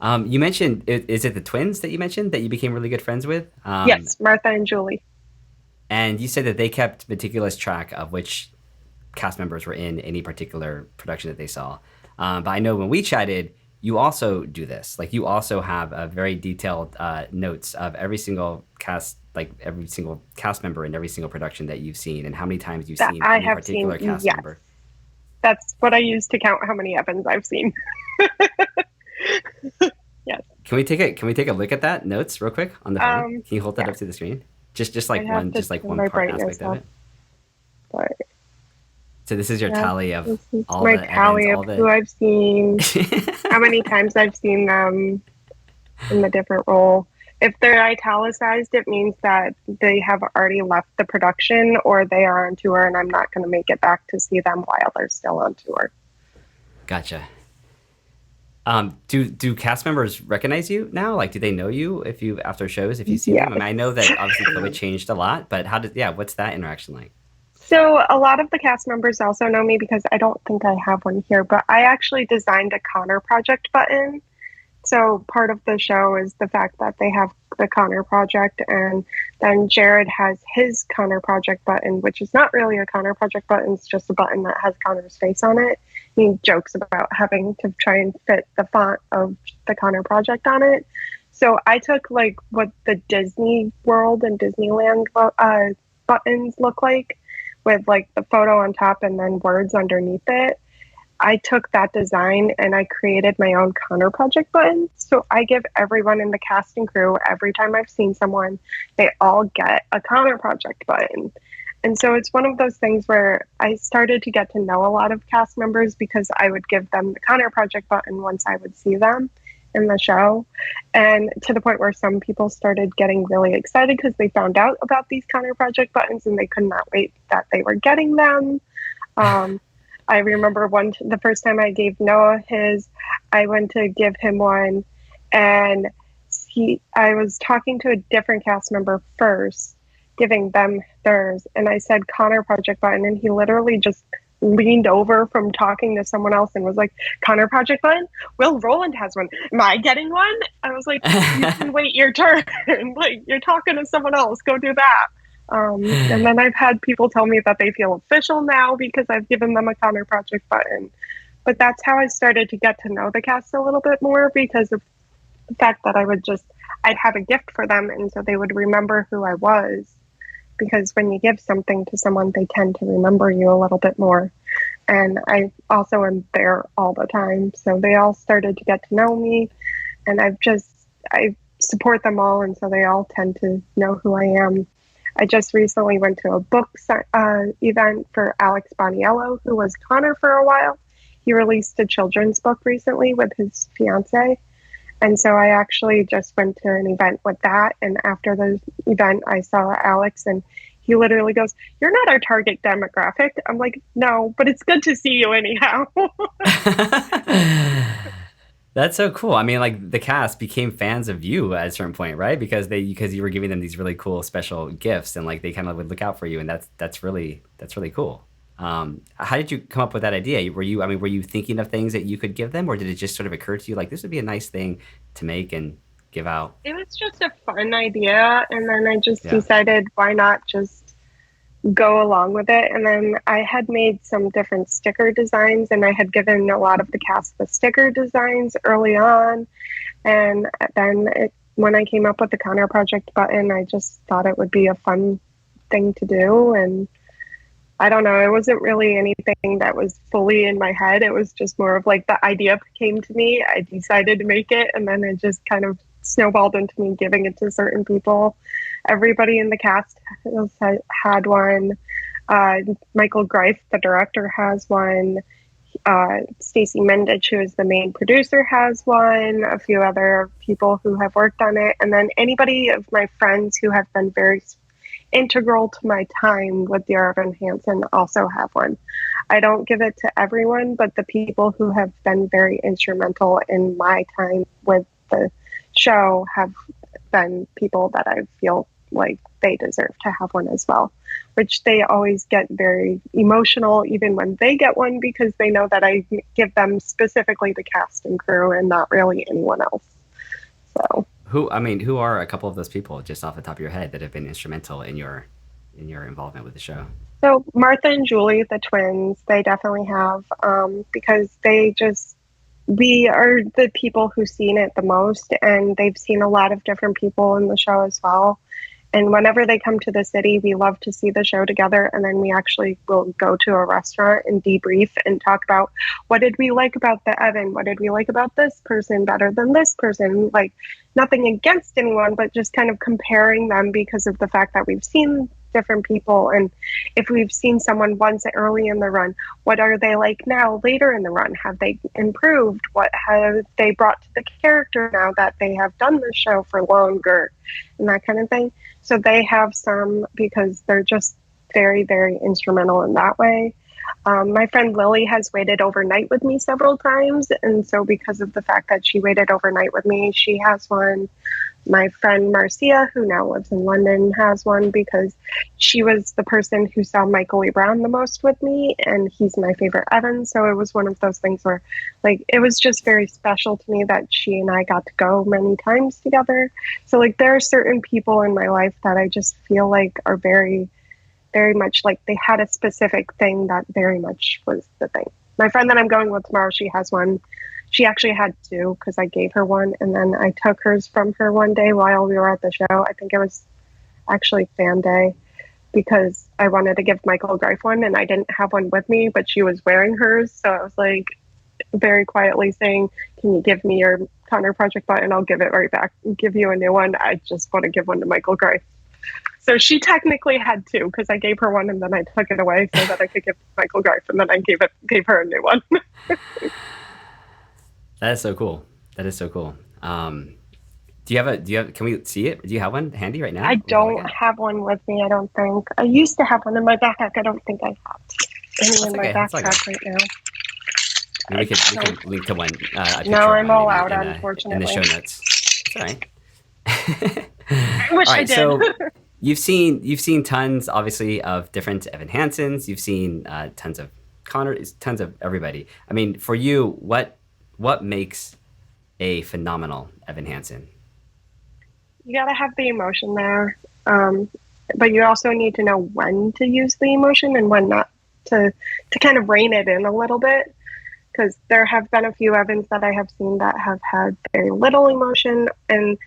Awesome. You mentioned, is it the twins that you mentioned that you became really good friends with? Yes, Martha and Julie. And you said that they kept meticulous track of which cast members were in any particular production that they saw. But I know when we chatted, you also do this. Like you also have a very detailed notes of every single cast, like every single cast member in every single production that you've seen and how many times you've seen any particular cast member. That's what I use to count how many Evans I've seen. Yes. Can we take a look at that notes real quick on the phone? Can you hold that up to the screen? Just like one part aspect of it. But, so this is your tally of all my the tally Evans, of who I've seen, how many times I've seen them in the different role. If they're italicized, it means that they have already left the production or they are on tour, and I'm not going to make it back to see them while they're still on tour. Gotcha. Do cast members recognize you now? Like, do they know you after shows if you see them? I mean, I know that obviously COVID changed a lot, but what's that interaction like? So a lot of the cast members also know me because I don't think I have one here, but I actually designed a Connor Project button. So part of the show is the fact that they have the Connor Project, and then Jared has his Connor Project button, which is not really a Connor Project button. It's just a button that has Connor's face on it. He jokes about having to try and fit the font of the Connor Project on it. So I took like what the Disney World and Disneyland buttons look like, with like the photo on top and then words underneath it. I took that design and I created my own Connor Project button. So I give everyone in the cast and crew, every time I've seen someone, they all get a Connor Project button. And so it's one of those things where I started to get to know a lot of cast members because I would give them the Connor Project button once I would see them in the show. And to the point where some people started getting really excited because they found out about these Connor Project buttons and they could not wait that they were getting them. I remember the first time I gave Noah his, I went to give him one, and I was talking to a different cast member first, giving them theirs, and I said Connor Project button, and he literally just leaned over from talking to someone else and was like, Connor Project button? Will Roland has one. Am I getting one? I was like, you can wait your turn. Like, you're talking to someone else. Go do that. And then I've had people tell me that they feel official now because I've given them a Connor Project button. But that's how I started to get to know the cast a little bit more, because of the fact that I'd have a gift for them, and so they would remember who I was. Because when you give something to someone, they tend to remember you a little bit more. And I also am there all the time. So they all started to get to know me, and I support them all, and so they all tend to know who I am. I just recently went to a book event for Alex Boniello, who was Connor for a while. He released a children's book recently with his fiance. And so I actually just went to an event with that. And after the event, I saw Alex, and he literally goes, "You're not our target demographic." I'm like, "No, but it's good to see you anyhow." That's so cool. I mean, like, the cast became fans of you at a certain point, right? Because you were giving them these really cool special gifts, and like they kind of would look out for you, and that's really cool. How did you come up with that idea? Were you thinking of things that you could give them, or did it just sort of occur to you like this would be a nice thing to make and give out? It was just a fun idea, and then I just decided why not just go along with it. And then I had made some different sticker designs, and I had given a lot of the cast the sticker designs early on, and then when I came up with the counter project button, I just thought it would be a fun thing to do. And I don't know, it wasn't really anything that was fully in my head. It was just more of like the idea came to me. I decided to make it, and then it just kind of snowballed into me giving it to certain people. Everybody in the cast had one. Michael Greif, the director, has one. Stacey Mendich, who is the main producer, has one. A few other people who have worked on it. And then anybody of my friends who have been very integral to my time with Dear Evan Hansen also have one. I don't give it to everyone, but the people who have been very instrumental in my time with the show have been people that I feel like they deserve to have one as well, which they always get very emotional even when they get one, because they know that I give them specifically the cast and crew and not really anyone else. So who are a couple of those people just off the top of your head that have been instrumental in your involvement with the show? So Martha and Julie, the twins, they definitely have, because we are the people who've seen it the most, and they've seen a lot of different people in the show as well. And whenever they come to the city, we love to see the show together. And then we actually will go to a restaurant and debrief and talk about, what did we like about the Evan? What did we like about this person better than this person? Like, nothing against anyone, but just kind of comparing them because of the fact that we've seen different people. And if we've seen someone once early in the run, what are they like now later in the run? Have they improved? What have they brought to the character now that they have done the show for longer, and that kind of thing? So they have some, because they're just very, very instrumental in that way. My friend Lily has waited overnight with me several times, and so because of the fact that she waited overnight with me, she has one. My friend Marcia, who now lives in London, has one because she was the person who saw Michael E. Brown the most with me, and he's my favorite Evan. So it was one of those things where, like, it was just very special to me that she and I got to go many times together. So, like, there are certain people in my life that I just feel like are very, very much like they had a specific thing that very much was the thing. My friend that I'm going with tomorrow, she has one. She actually had two because I gave her one, and then I took hers from her one day while we were at the show. I think it was actually fan day, because I wanted to give Michael Greif one, and I didn't have one with me, but she was wearing hers. So I was like very quietly saying, can you give me your counter project button? I'll give it right back and give you a new one. I just want to give one to Michael Greif. So she technically had two because I gave her one and then I took it away so that I could give Michael Greif, and then I gave her a new one. That is so cool. That is so cool. Can we see it? Do you have one handy right now? I don't have one with me, I don't think. I used to have one in my backpack. I don't think I have any in my backpack right now. Maybe we could link to one. No, I'm all out, unfortunately. In the show notes. It's all right. I wish I did. So you've seen tons, obviously, of different Evan Hansens. You've seen tons of Connors, tons of everybody. I mean, for you, what makes a phenomenal Evan Hansen? You got to have the emotion there, but you also need to know when to use the emotion and when not, to kind of rein it in a little bit, because there have been a few Evans that I have seen that have had very little emotion, and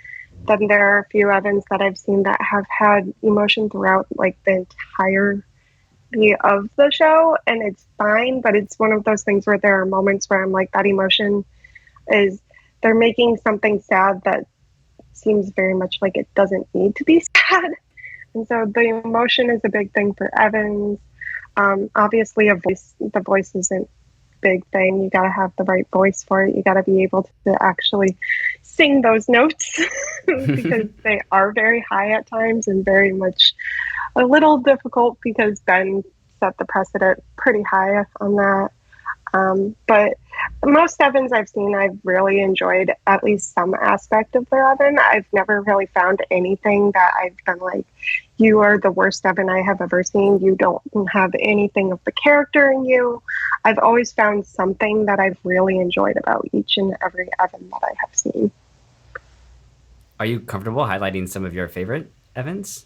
then there are a few Evans that I've seen that have had emotion throughout, like, the entirety of the show, and it's fine, but it's one of those things where there are moments where I'm like, that emotion is, they're making something sad that seems very much like it doesn't need to be sad. And so the emotion is a big thing for Evans. Obviously the voice isn't a big thing. You got to have the right voice for it. You got to be able to actually sing those notes because they are very high at times and very much a little difficult, because Ben set the precedent pretty high on that. But most Evans I've seen, I've really enjoyed at least some aspect of their Evan. I've never really found anything that I've been like, you are the worst Evan I have ever seen. You don't have anything of the character in you. I've always found something that I've really enjoyed about each and every Evan that I have seen. Are you comfortable highlighting some of your favorite Evans?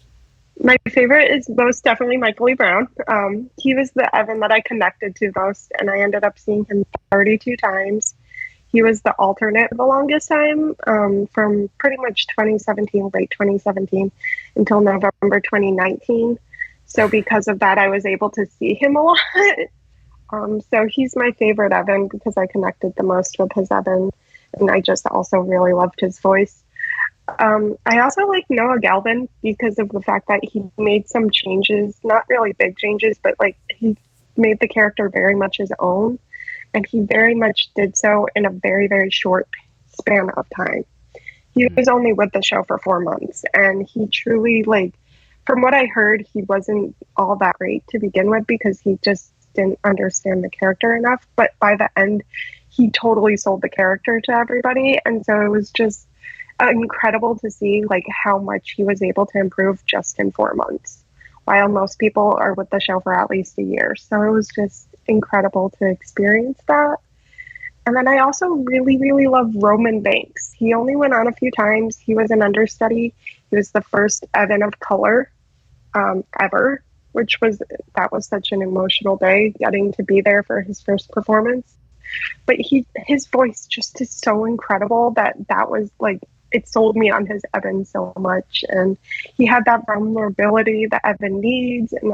My favorite is most definitely Michael E. Brown. He was the Evan that I connected to most, and I ended up seeing him 32 times. He was the alternate the longest time, from pretty much 2017, late 2017, until November 2019. So because of that, I was able to see him a lot. So he's my favorite Evan because I connected the most with his Evan, and I just also really loved his voice. I also like Noah Galvin because of the fact that he made some changes, not really big changes, but like he made the character very much his own, and he very much did so in a very, very short span of time. He was only with the show for 4 months, and he truly, like, from what I heard, he wasn't all that great to begin with because he just didn't understand the character enough. But by the end, he totally sold the character to everybody, and so it was just incredible to see like how much he was able to improve just in 4 months, while most people are with the show for at least a year. So it was just incredible to experience that. And then I also really, really love Roman Banks. He only went on a few times. He was an understudy. He was the first Evan of color ever, that was such an emotional day getting to be there for his first performance. But his voice just is so incredible that was like, it sold me on his Evan so much. And he had that vulnerability that Evan needs. And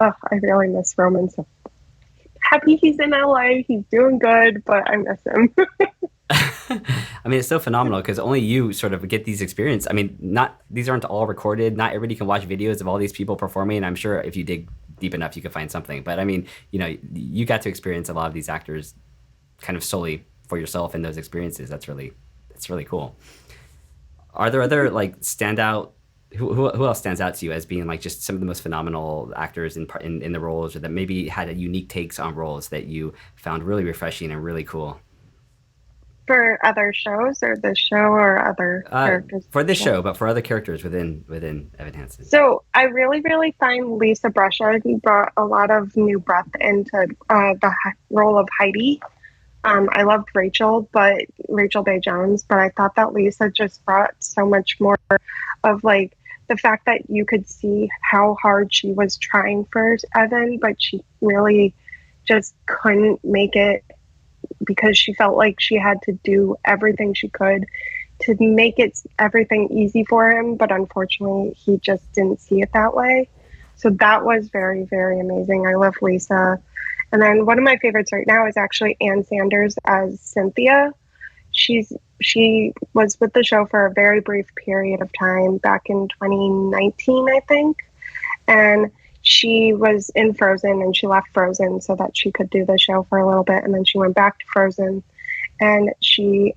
I really miss Roman. So happy he's in LA. He's doing good, but I miss him. I mean, it's so phenomenal because only you sort of get these experiences. I mean, these aren't all recorded. Not everybody can watch videos of all these people performing. I'm sure if you dig deep enough, you could find something. But I mean, you got to experience a lot of these actors kind of solely for yourself in those experiences. That's really cool. Are there other like standout? Who else stands out to you as being like just some of the most phenomenal actors in the roles, or that maybe had a unique takes on roles that you found really refreshing and really cool? For other shows or the show or other characters? For this show, but for other characters within Evan Hansen. So I really, really find Lisa Brescia, he brought a lot of new breath into the role of Heidi. I loved Rachel Bay Jones, but I thought that Lisa just brought so much more of like the fact that you could see how hard she was trying for Evan, but she really just couldn't make it because she felt like she had to do everything she could to make everything easy for him. But unfortunately, he just didn't see it that way. So that was very, very amazing. I love Lisa. And then one of my favorites right now is actually Ann Sanders as Cynthia. She was with the show for a very brief period of time back in 2019, I think. And she was in Frozen and she left Frozen so that she could do the show for a little bit. And then she went back to Frozen and she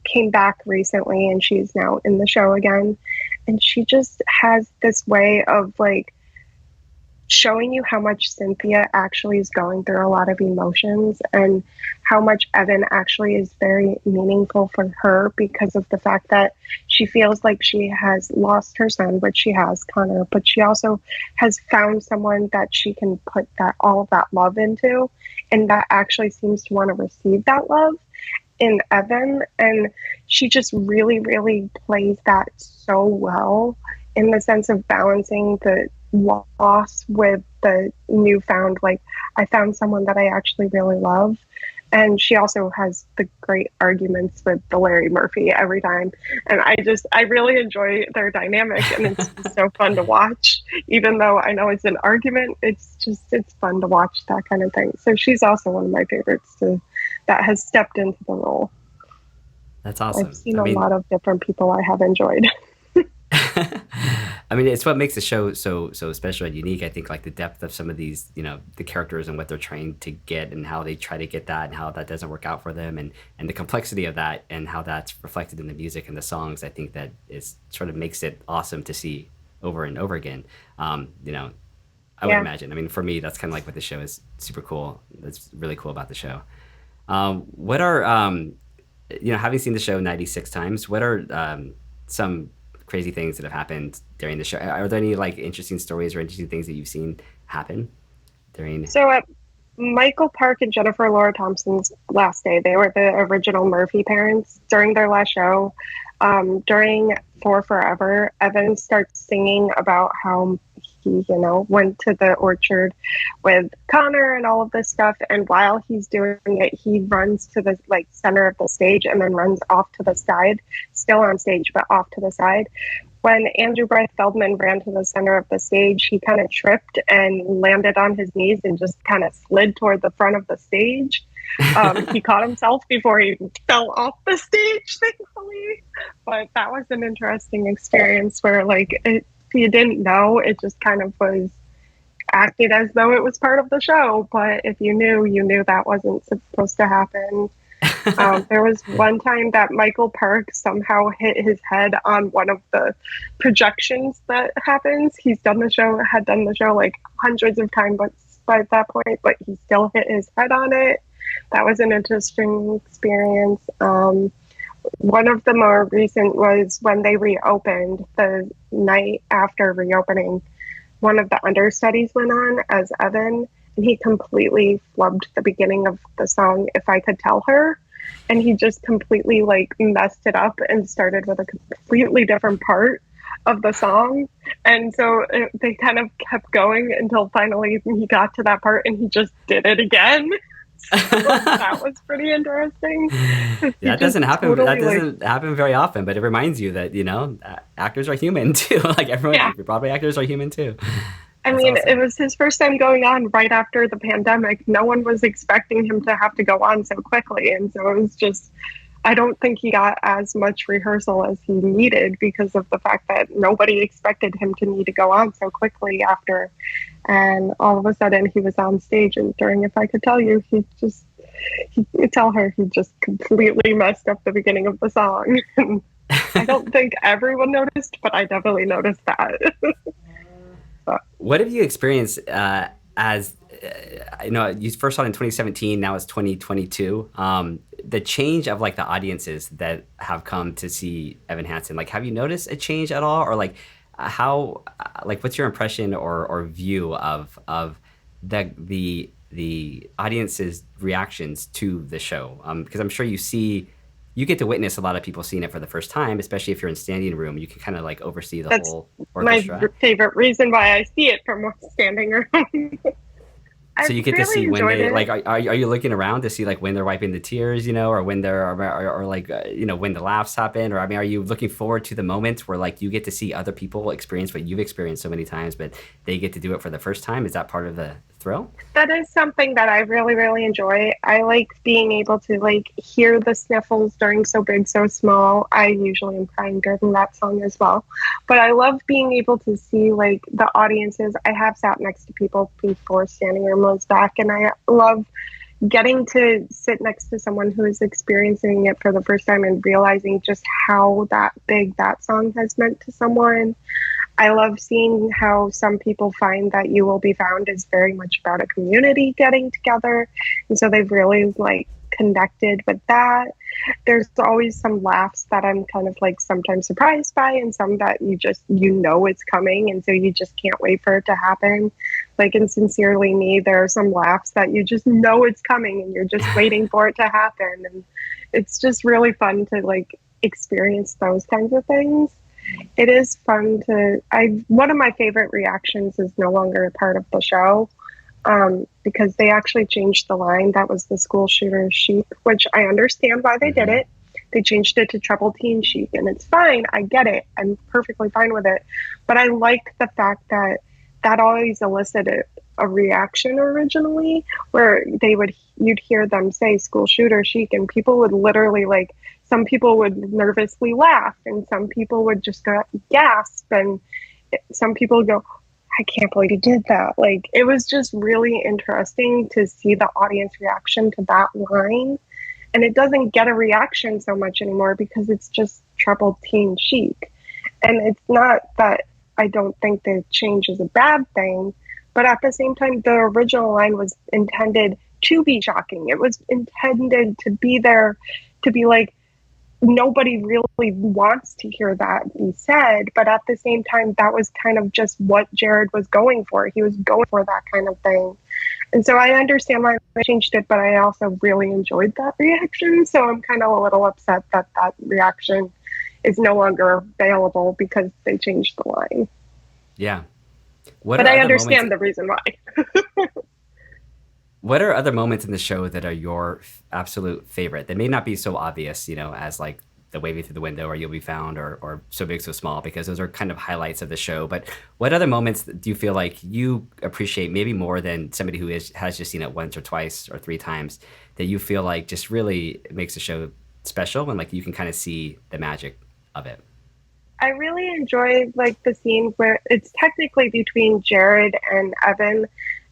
came back recently and she's now in the show again. And she just has this way of like showing you how much Cynthia actually is going through a lot of emotions and how much Evan actually is very meaningful for her because of the fact that she feels like she has lost her son, which she has, Connor, but she also has found someone that she can put all of that love into and that actually seems to want to receive that love in Evan. And she just really, really plays that so well in the sense of balancing the loss with the newfound, like, I found someone that I actually really love. And she also has the great arguments with the Larry Murphy every time. And I really enjoy their dynamic and it's so fun to watch, even though I know it's an argument, it's fun to watch that kind of thing. So she's also one of my favorites that has stepped into the role. That's awesome. I've seen a lot of different people I have enjoyed. I mean, it's what makes the show so special and unique. I think like the depth of some of these, the characters and what they're trying to get and how they try to get that and how that doesn't work out for them and the complexity of that and how that's reflected in the music and the songs. I think that is sort of makes it awesome to see over and over again. I would imagine. I mean, for me, that's kind of like what the show is super cool. That's really cool about the show. What are, having seen the show 96 times, what are some crazy things that have happened during the show? Are there any like interesting stories or interesting things that you've seen happen during? So at Michael Park and Jennifer Laura Thompson's last day, they were the original Murphy parents. During their last show, during For Forever, Evan starts singing about how he, went to the orchard with Connor and all of this stuff. And while he's doing it, he runs to the center of the stage and then runs off to the side, still on stage, but off to the side. When Andrew Blythe Feldman ran to the center of the stage, he kind of tripped and landed on his knees and just kind of slid toward the front of the stage. He caught himself before he fell off the stage, thankfully. But that was an interesting experience where, if you didn't know, it just kind of was acted as though it was part of the show. But if you knew that wasn't supposed to happen. There was one time that Michael Park somehow hit his head on one of the projections that happens. Had done the show like hundreds of times by that point, but he still hit his head on it. That was an interesting experience. One of the more recent was when they reopened the night after reopening. One of the understudies went on as Evan, and he completely flubbed the beginning of the song, If I Could Tell Her. And he just completely messed it up and started with a completely different part of the song. And so they kind of kept going until finally he got to that part and he just did it again. So that was pretty interesting. That doesn't happen. Totally that doesn't happen very often, but it reminds you that, actors are human too. Everyone, Broadway actors are human too. I mean, awesome. It was his first time going on right after the pandemic. No one was expecting him to have to go on so quickly. And so it was just, I don't think he got as much rehearsal as he needed because of the fact that nobody expected him to need to go on so quickly after. And all of a sudden he was on stage, and during If I Could Tell You, he just completely messed up the beginning of the song. I don't think everyone noticed, but I definitely noticed that. What have you experienced as, you first saw it in 2017, now it's 2022, the change of the audiences that have come to see Evan Hansen? Have you noticed a change at all? Or how, what's your impression or view of the audience's reactions to the show? Because I'm sure you get to witness a lot of people seeing it for the first time, especially if you're in standing room. You can kind of oversee the whole orchestra. My favorite reason why I see it from a standing room. So you get really to see when they are you looking around to see when they're wiping the tears, or when they're when the laughs happen, or are you looking forward to the moments where you get to see other people experience what you've experienced so many times, but they get to do it for the first time? Is that part of the thrill? That is something that I really, really enjoy. I like being able to hear the sniffles during So Big, So Small. I usually am crying during that song as well. But I love being able to see the audiences. I have sat next to people before standing room was back, and I love getting to sit next to someone who is experiencing it for the first time and realizing just how that big that song has meant to someone. I love seeing how some people find that You Will Be Found is very much about a community getting together. And so they've really connected with that. There's always some laughs that I'm kind of sometimes surprised by, and some that it's coming. And so you just can't wait for it to happen. In Sincerely Me, there are some laughs that you just know it's coming and you're just waiting for it to happen. And it's just really fun to experience those kinds of things. It is fun one of my favorite reactions is no longer a part of the show, because they actually changed the line. That was the school shooter chic, which I understand why they did it. They changed it to troubled teen chic, and it's fine. I get it. I'm perfectly fine with it. But I like the fact that always elicited a reaction originally, where you'd hear them say school shooter chic, and people would literally some people would nervously laugh, and some people would just go gasp, and some people would go, I can't believe you did that. It was just really interesting to see the audience reaction to that line. And it doesn't get a reaction so much anymore because it's just troubled teen chic. And it's not that I don't think the change is a bad thing, but at the same time, the original line was intended to be shocking. It was intended to be there, to be nobody really wants to hear that be said, but at the same time, that was kind of just what Jared was going for. He was going for that kind of thing. And so I understand why they changed it, but I also really enjoyed that reaction. So I'm kind of a little upset that reaction is no longer available because they changed the line. Yeah. What But are I other moments? understand the reason why. What are other moments in the show that are your absolute favorite? That may not be so obvious, as like the waving through the window or you'll be found or so big so small, because those are kind of highlights of the show. But what other moments do you feel like you appreciate maybe more than somebody who has just seen it once or twice or three times, that you feel like just really makes the show special and like you can kind of see the magic of it? I really enjoy like the scene where it's technically between Jared and Evan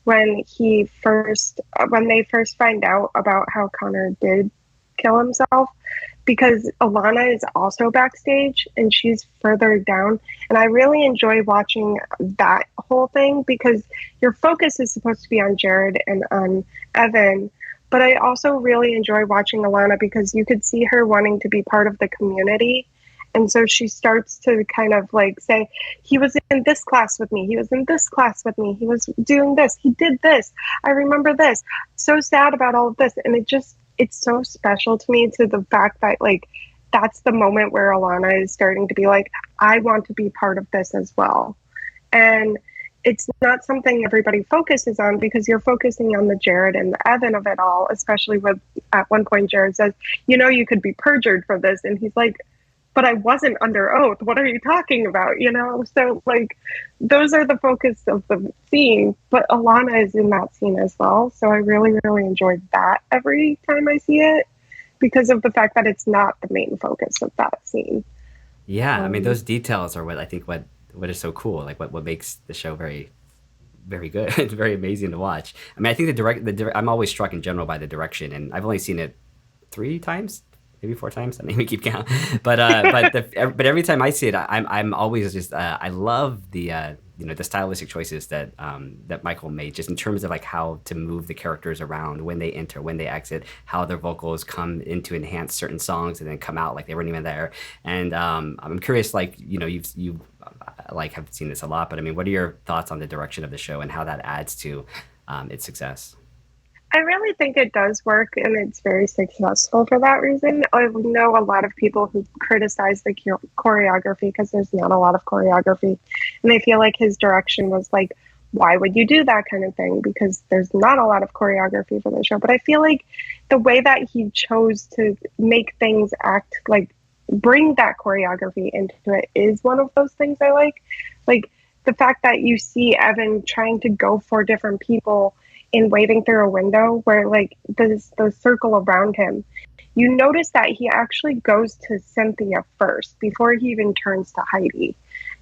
when they first find out about how Connor did kill himself, because Alana is also backstage and she's further down, and I really enjoy watching that whole thing because your focus is supposed to be on Jared and on Evan. But I also really enjoy watching Alana because you could see her wanting to be part of the community. And so she starts to kind of like say, he was in this class with me. He was in this class with me. He was doing this. He did this. I remember this. So sad about all of this. And it's so special to me, to the fact that like, that's the moment where Alana is starting to be like, I want to be part of this as well. And it's not something everybody focuses on because you're focusing on the Jared and the Evan of it all, especially with at one point Jared says, you could be perjured for this. And he's like, but I wasn't under oath. What are you talking about? So like those are the focus of the scene, but Alana is in that scene as well. So I really, really enjoyed that every time I see it because of the fact that it's not the main focus of that scene. Yeah, I mean Um, those details are what I think what is so cool, like what makes the show very very good. It's very amazing to watch. I mean, I think I'm always struck in general by the direction, and I've only seen it three times, maybe four times. I mean, we keep count, but every time I see it, I'm always just I love the stylistic choices that Michael made, just in terms of like how to move the characters around when they enter, when they exit, how their vocals come in to enhance certain songs and then come out like they weren't even there. And I'm curious, like you've like have seen this a lot, but I mean, what are your thoughts on the direction of the show and how that adds to its success? I really think it does work and it's very successful for that reason. I know a lot of people who criticize the choreography because there's not a lot of choreography. And they feel like his direction was like, why would you do that kind of thing? Because there's not a lot of choreography for the show. But I feel like the way that he chose to make things act like bring that choreography into it is one of those things I like. Like the fact that you see Evan trying to go for different people in waving through a window where like the circle around him, you notice that he actually goes to Cynthia first before he even turns to Heidi.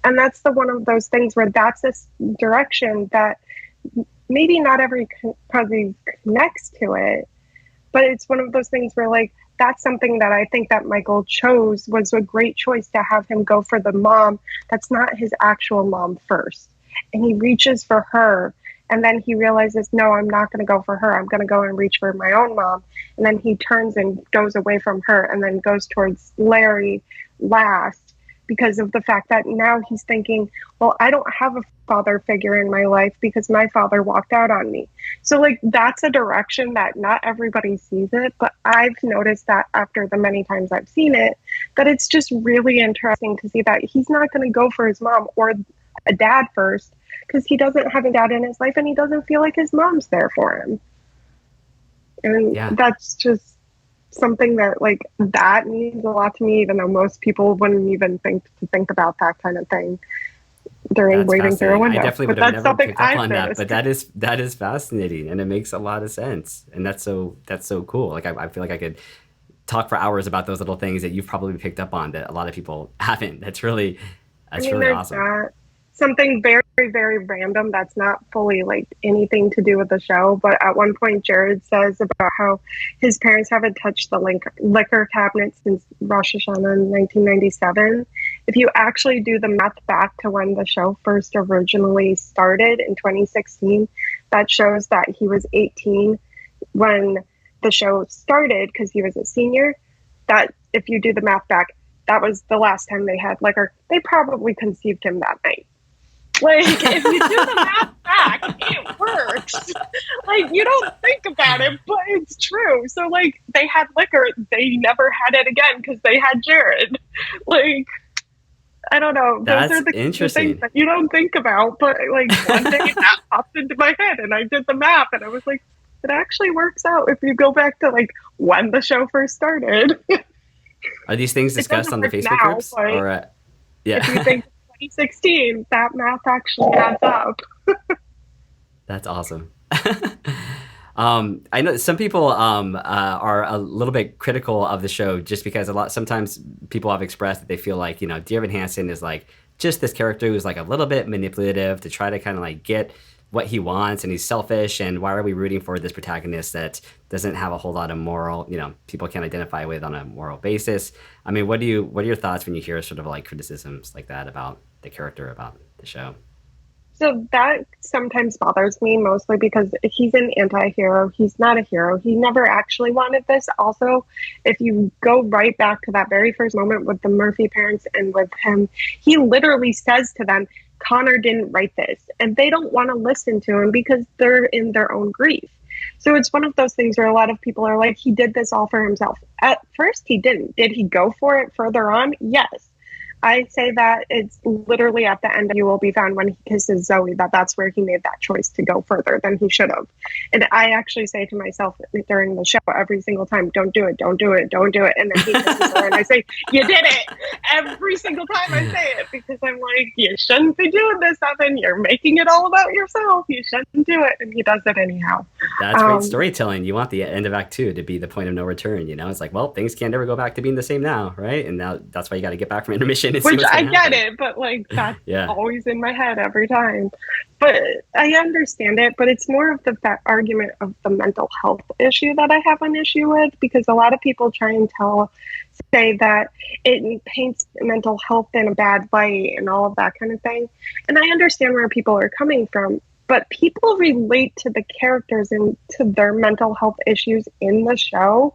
And that's the one of those things where that's a direction that maybe not everybody connects to it, but it's one of those things where like that's something that I think that Michael chose was a great choice, to have him go for the mom that's not his actual mom first. And he reaches for her, and then he realizes, no, I'm not going to go for her. I'm going to go and reach for my own mom. And then he turns and goes away from her and then goes towards Larry last, because of the fact that now he's thinking, well, I don't have a father figure in my life because my father walked out on me. So like that's a direction that not everybody sees it, but I've noticed that after the many times I've seen it, that it's just really interesting to see that he's not going to go for his mom or a dad first because he doesn't have a dad in his life and he doesn't feel like his mom's there for him. And Yeah, that's just something that like that means a lot to me, even though most people wouldn't even think about that kind of thing during that's waving through a fascinating. I window. definitely But would have that's never something picked up I've on that, noticed. but that is fascinating, and it makes a lot of sense, and that's so cool. Like I feel like I could talk for hours about those little things that you've probably picked up on that a lot of people haven't. I That's mean, really there's awesome. that. Something very, very random that's not fully like anything to do with the show. But at one point, Jared says about how his parents haven't touched the liquor cabinet since Rosh Hashanah in 1997. If you actually do the math back to when the show first originally started in 2016, that shows that he was 18 when the show started because he was a senior. That if you do the math back, that was the last time they had liquor. They probably conceived him that night. Like, if you do the math back, it works. Like, you don't think about it, but it's true. So, like, they had liquor. They never had it again because they had Jared. Like, I don't know. Those That's are the things interesting. that you don't think about. But like one day that popped into my head and I did the math and I was like, it actually works out if you go back to like when the show first started. Are these things It discussed doesn't on the work Facebook now, groups but or if you yeah. think 2016, that math actually adds up. That's awesome. I know some people are a little bit critical of the show just because sometimes people have expressed that they feel like, Dear Evan Hansen is like just this character who's like a little bit manipulative to try to kind of like get what he wants, and he's selfish, and why are we rooting for this protagonist that doesn't have a whole lot of moral, people can't identify with on a moral basis. I mean, what are your thoughts when you hear sort of like criticisms like that about the character, about the show? So that sometimes bothers me mostly because he's an anti-hero. He's not a hero. He never actually wanted this. Also, if you go right back to that very first moment with the Murphy parents and with him, he literally says to them, Connor didn't write this. And they don't want to listen to him because they're in their own grief. So it's one of those things where a lot of people are like, he did this all for himself. At first, he didn't. Did he go for it further on? Yes. I say that it's literally at the end of You Will Be Found when he kisses Zoe, that's where he made that choice to go further than he should have. And I actually say to myself during the show every single time, don't do it, don't do it, don't do it. And then he kisses her and I say, you did it. Every single time I say it because I'm like, you shouldn't be doing this, Evan. You're making it all about yourself. You shouldn't do it. And he does it anyhow. That's great storytelling. You want the end of Act Two to be the point of no return. It's like, well, things can't ever go back to being the same now, right? And now that's why you got to get back from intermission and see Which what's I going to get happen. it, but like that's Yeah. always in my head every time. But I understand it, but it's more of that argument of the mental health issue that I have an issue with because a lot of people try and say that it paints mental health in a bad light and all of that kind of thing. And I understand where people are coming from, but people relate to the characters and to their mental health issues in the show.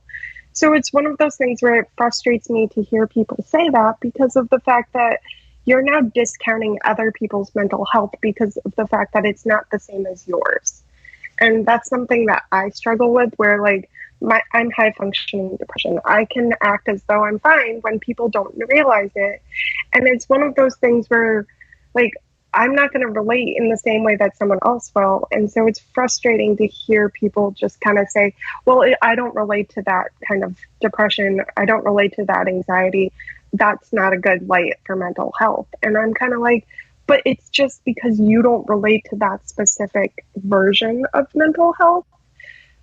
So it's one of those things where it frustrates me to hear people say that because of the fact that you're now discounting other people's mental health because of the fact that it's not the same as yours. And that's something that I struggle with where like I'm high functioning depression. I can act as though I'm fine when people don't realize it. And it's one of those things where like I'm not going to relate in the same way that someone else will. And so it's frustrating to hear people just kind of say, well, I don't relate to that kind of depression. I don't relate to that anxiety. That's not a good light for mental health. And I'm kind of like, but it's just because you don't relate to that specific version of mental health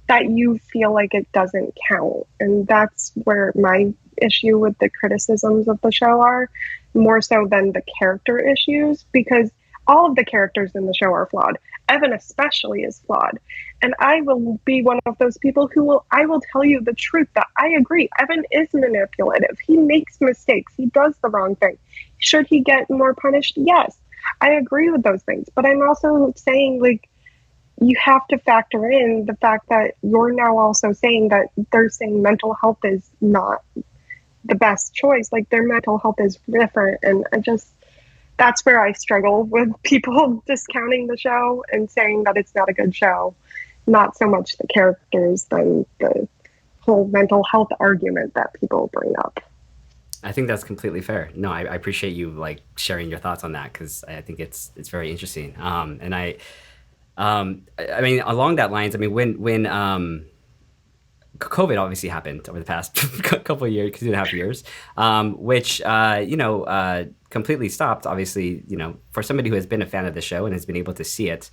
that you feel like it doesn't count. And that's where my issue with the criticisms of the show are, more so than the character issues, because all of the characters in the show are flawed. Evan especially is flawed. And I will be one of those people I will tell you the truth that I agree. Evan is manipulative. He makes mistakes. He does the wrong thing. Should he get more punished? Yes. I agree with those things. But I'm also saying, like, you have to factor in the fact that you're now also saying that they're saying mental health is not the best choice. Like, their mental health is different. And that's where I struggle with people discounting the show and saying that it's not a good show. Not so much the characters than the whole mental health argument that people bring up. I think that's completely fair. No, I appreciate you like sharing your thoughts on that because I think it's very interesting. And I mean, along that lines, I mean, when COVID obviously happened over the past couple of years, 2.5 years, which completely stopped. Obviously, for somebody who has been a fan of the show and has been able to see it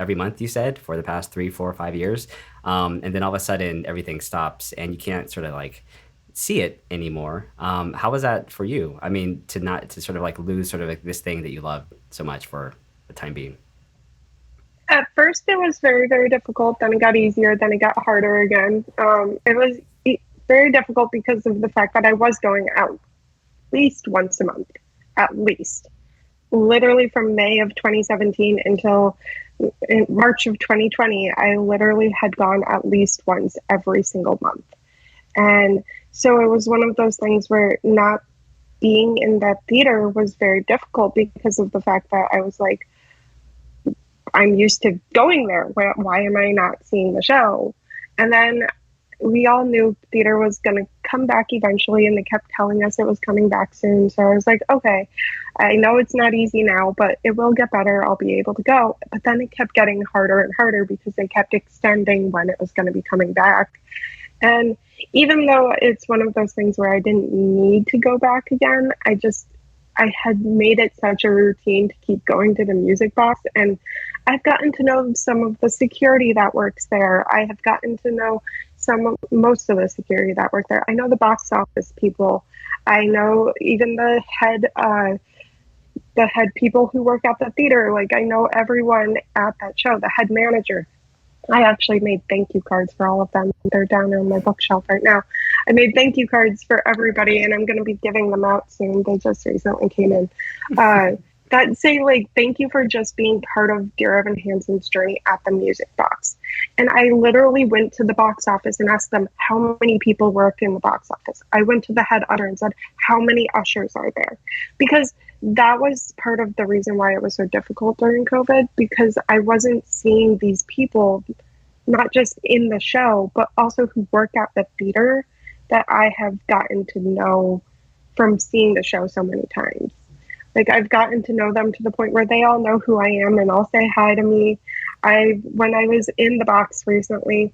every month, you said, for the past 3, 4, 5 years, and then all of a sudden everything stops and you can't sort of like see it anymore. How was that for you? I mean, to sort of like lose sort of like this thing that you love so much for the time being. At first, it was very, very difficult. Then it got easier. Then it got harder again. It was very difficult because of the fact that I was going out at least once a month, at least. Literally from May of 2017 until March of 2020, I literally had gone at least once every single month. And so it was one of those things where not being in that theater was very difficult because of the fact that I was like, I'm used to going there. Why am I not seeing the show? And then we all knew theater was going to come back eventually, and they kept telling us it was coming back soon. So I was like, okay, I know it's not easy now, but it will get better. I'll be able to go. But then it kept getting harder and harder because they kept extending when it was going to be coming back. And even though it's one of those things where I didn't need to go back again, I had made it such a routine to keep going to the music box. And I've gotten to know some of the security that works there. I have gotten to know most of the security that work there. I know the box office people. I know even the head people who work at the theater. Like, I know everyone at that show, the head manager. I actually made thank you cards for all of them. They're down on my bookshelf right now. I made thank you cards for everybody, and I'm going to be giving them out soon. They just recently came in. That say, like, thank you for just being part of Dear Evan Hansen's journey at the music box. And I literally went to the box office and asked them how many people work in the box office. I went to the head usher and said, how many ushers are there? Because that was part of the reason why it was so difficult during COVID, because I wasn't seeing these people, not just in the show, but also who work at the theater that I have gotten to know from seeing the show so many times. Like, I've gotten to know them to the point where they all know who I am and all say hi to me. When I was in the box recently,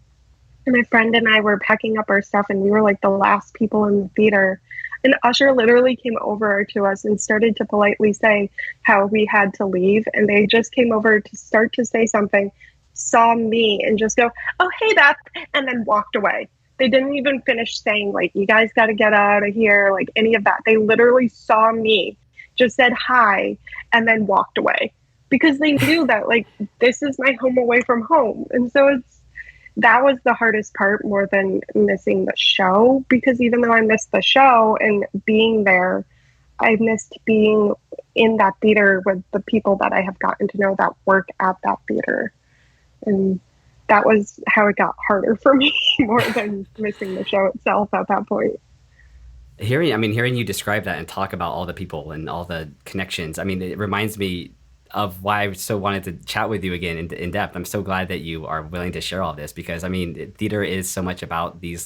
my friend and I were packing up our stuff, and we were like the last people in the theater. An usher literally came over to us and started to politely say how we had to leave. And they just came over to start to say something, saw me, and just go, oh, hey, Beth, and then walked away. They didn't even finish saying, like, you guys got to get out of here, like any of that. They literally saw me, just said hi, and then walked away, because they knew that, like, this is my home away from home. And so that was the hardest part, more than missing the show, because even though I missed the show and being there, I missed being in that theater with the people that I have gotten to know that work at that theater. And that was how it got harder for me, more than missing the show itself at that point. Hearing you describe that and talk about all the people and all the connections, I mean, it reminds me of why I so wanted to chat with you again in depth. I'm so glad that you are willing to share all this, because I mean, theater is so much about these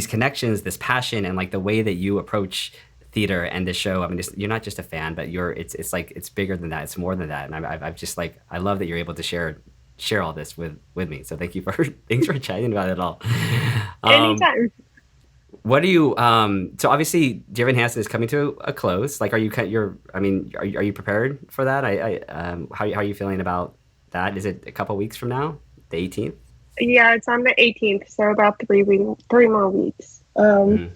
connections, this passion, and like the way that you approach theater and the show. I mean, you're not just a fan, but it's like, it's bigger than that. It's more than that. And I've just, like, I love that you're able to share all this with me. So thanks for chatting about it all. Anytime. What do you, so obviously Dear Evan Hansen is coming to a close. Like, are you prepared for that? How are you feeling about that? Is it a couple weeks from now, the 18th? Yeah, it's on the 18th, so about 3 more weeks. I'm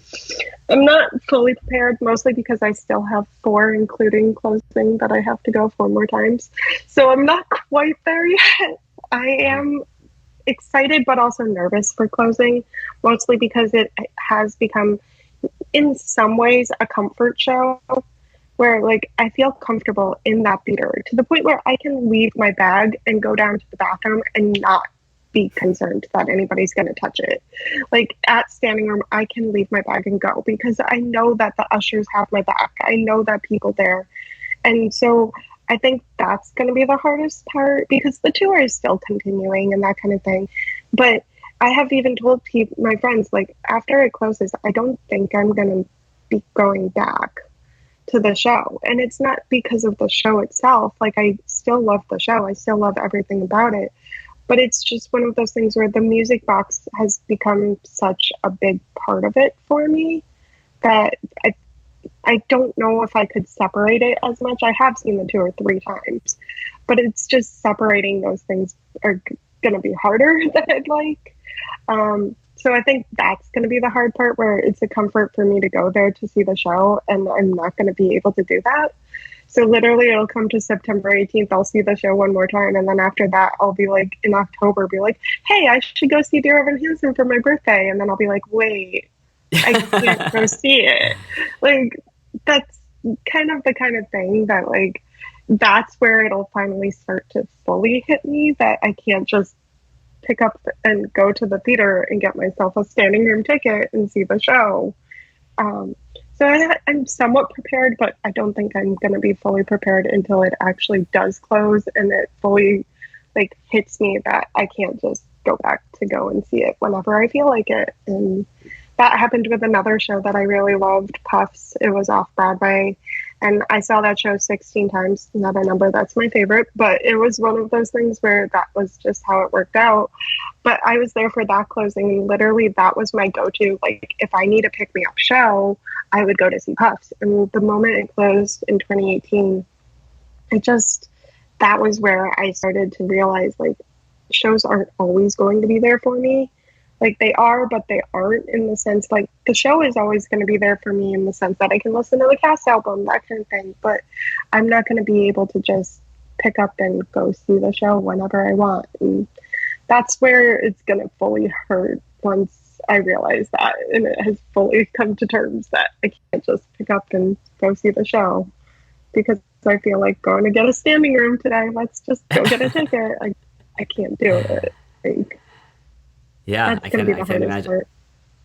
not fully prepared, mostly because I still have 4, including closing, that I have to go 4 more times. So I'm not quite there yet. I am excited, but also nervous for closing, mostly because it has become, in some ways, a comfort show where, like, I feel comfortable in that theater to the point where I can leave my bag and go down to the bathroom and not be concerned that anybody's going to touch it. Like, at standing room, I can leave my bag and go because I know that the ushers have my back. I know that people there. And so I think that's going to be the hardest part, because the tour is still continuing and that kind of thing. But I have even told my friends, like, after it closes, I don't think I'm going to be going back to the show. And it's not because of the show itself. Like, I still love the show. I still love everything about it. But it's just one of those things where the music box has become such a big part of it for me that I don't know if I could separate it as much. I have seen the tour 3 times, but it's just separating those things are going to be harder than I'd like. So I think that's going to be the hard part, where it's a comfort for me to go there to see the show, and I'm not going to be able to do that. So literally it'll come to September 18th. I'll see the show 1 more time. And then after that, I'll be like, in October, be like, hey, I should go see Dear Evan Hansen for my birthday. And then I'll be like, wait, I can't go see it. Like, that's kind of the thing that, like, that's where it'll finally start to fully hit me, that I can't just pick up and go to the theater and get myself a standing room ticket and see the show. So I'm somewhat prepared, but I don't think I'm going to be fully prepared until it actually does close and it fully, like, hits me that I can't just go back to go and see it whenever I feel like it. And that happened with another show that I really loved, Puffs. It was off Broadway. And I saw that show 16 times, another number that's my favorite. But it was one of those things where that was just how it worked out. But I was there for that closing. And literally, that was my go to. Like, if I need a pick me up show, I would go to see Puffs. And the moment it closed in 2018, that was where I started to realize, like, shows aren't always going to be there for me. Like, they are, but they aren't, in the sense, like, the show is always going to be there for me in the sense that I can listen to the cast album, that kind of thing. But I'm not going to be able to just pick up and go see the show whenever I want. And that's where it's going to fully hurt once I realize that. And it has fully come to terms that I can't just pick up and go see the show because I feel like going to get a standing room today. Let's just go get a ticket. I can't do it. Like, Yeah, that's going to be the hardest part.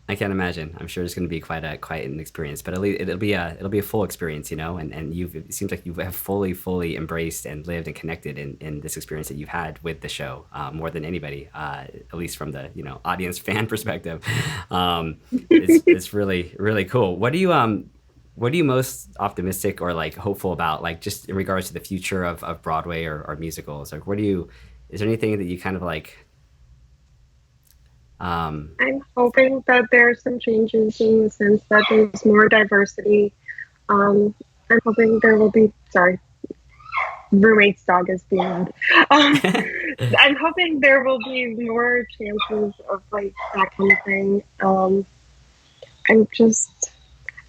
I can't imagine. I'm sure it's going to be quite an experience, but at least it'll be a full experience, you know. And it seems like you have fully embraced and lived and connected in this experience that you've had with the show, more than anybody, at least from the audience fan perspective. It's really cool. What are you most optimistic or like hopeful about, like just in regards to the future of Broadway or musicals? Like, is there anything that you kind of like? I'm hoping that there's some changes in the sense that there's more diversity. I'm hoping there will be, sorry, roommate's dog is being loud. I'm hoping there will be more chances of like that kind of thing.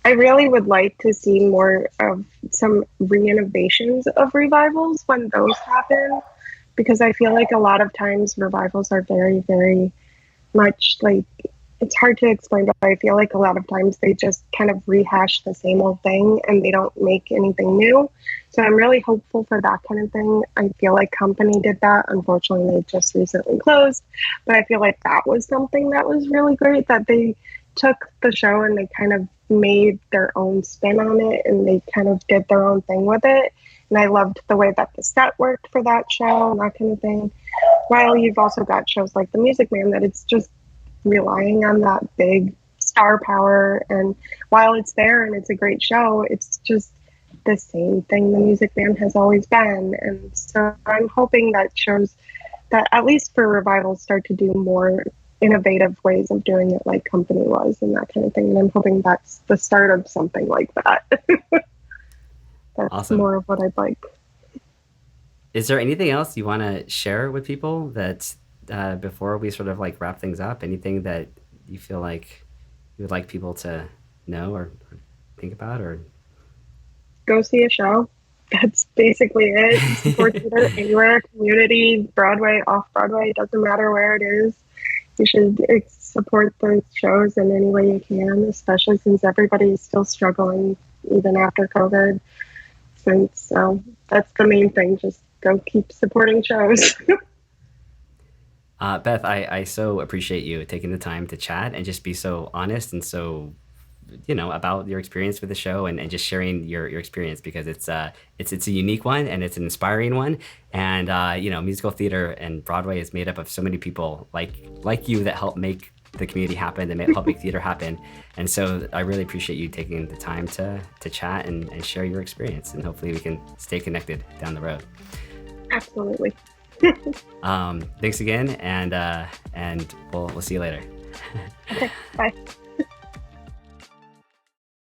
I really would like to see more of some re-innovations of revivals when those happen, because I feel like a lot of times revivals are very, very much like, it's hard to explain, but I feel like a lot of times they just kind of rehash the same old thing and they don't make anything new. So I'm really hopeful for that kind of thing. I feel like Company did that. Unfortunately, they just recently closed, but I feel like that was something that was really great, that they took the show and they kind of made their own spin on it and they kind of did their own thing with it. And I loved the way that the set worked for that show and that kind of thing. While you've also got shows like The Music Man, that it's just relying on that big star power. And while it's there and it's a great show, it's just the same thing The Music Man has always been. And so I'm hoping that shows that, at least for revivals, start to do more innovative ways of doing it like Company was and that kind of thing. And I'm hoping that's the start of something like that. That's Awesome. more of what I'd like. Is there anything else you want to share with people that before we sort of like wrap things up? Anything that you feel like you would like people to know or think about, or go see a show? That's basically it. Support theater anywhere, community, Broadway, off Broadway, doesn't matter where it is. You should support those shows in any way you can, especially since everybody is still struggling even after COVID. So that's the main thing. Just go keep supporting shows. Beth, I so appreciate you taking the time to chat and just be so honest and so, about your experience with the show and just sharing your experience, because it's a unique one and it's an inspiring one. And, musical theater and Broadway is made up of so many people like you that help make the community happen, that help make theater happen. And so I really appreciate you taking the time to chat and share your experience, and hopefully we can stay connected down the road. Absolutely. Thanks again, and we'll see you later. Okay, bye.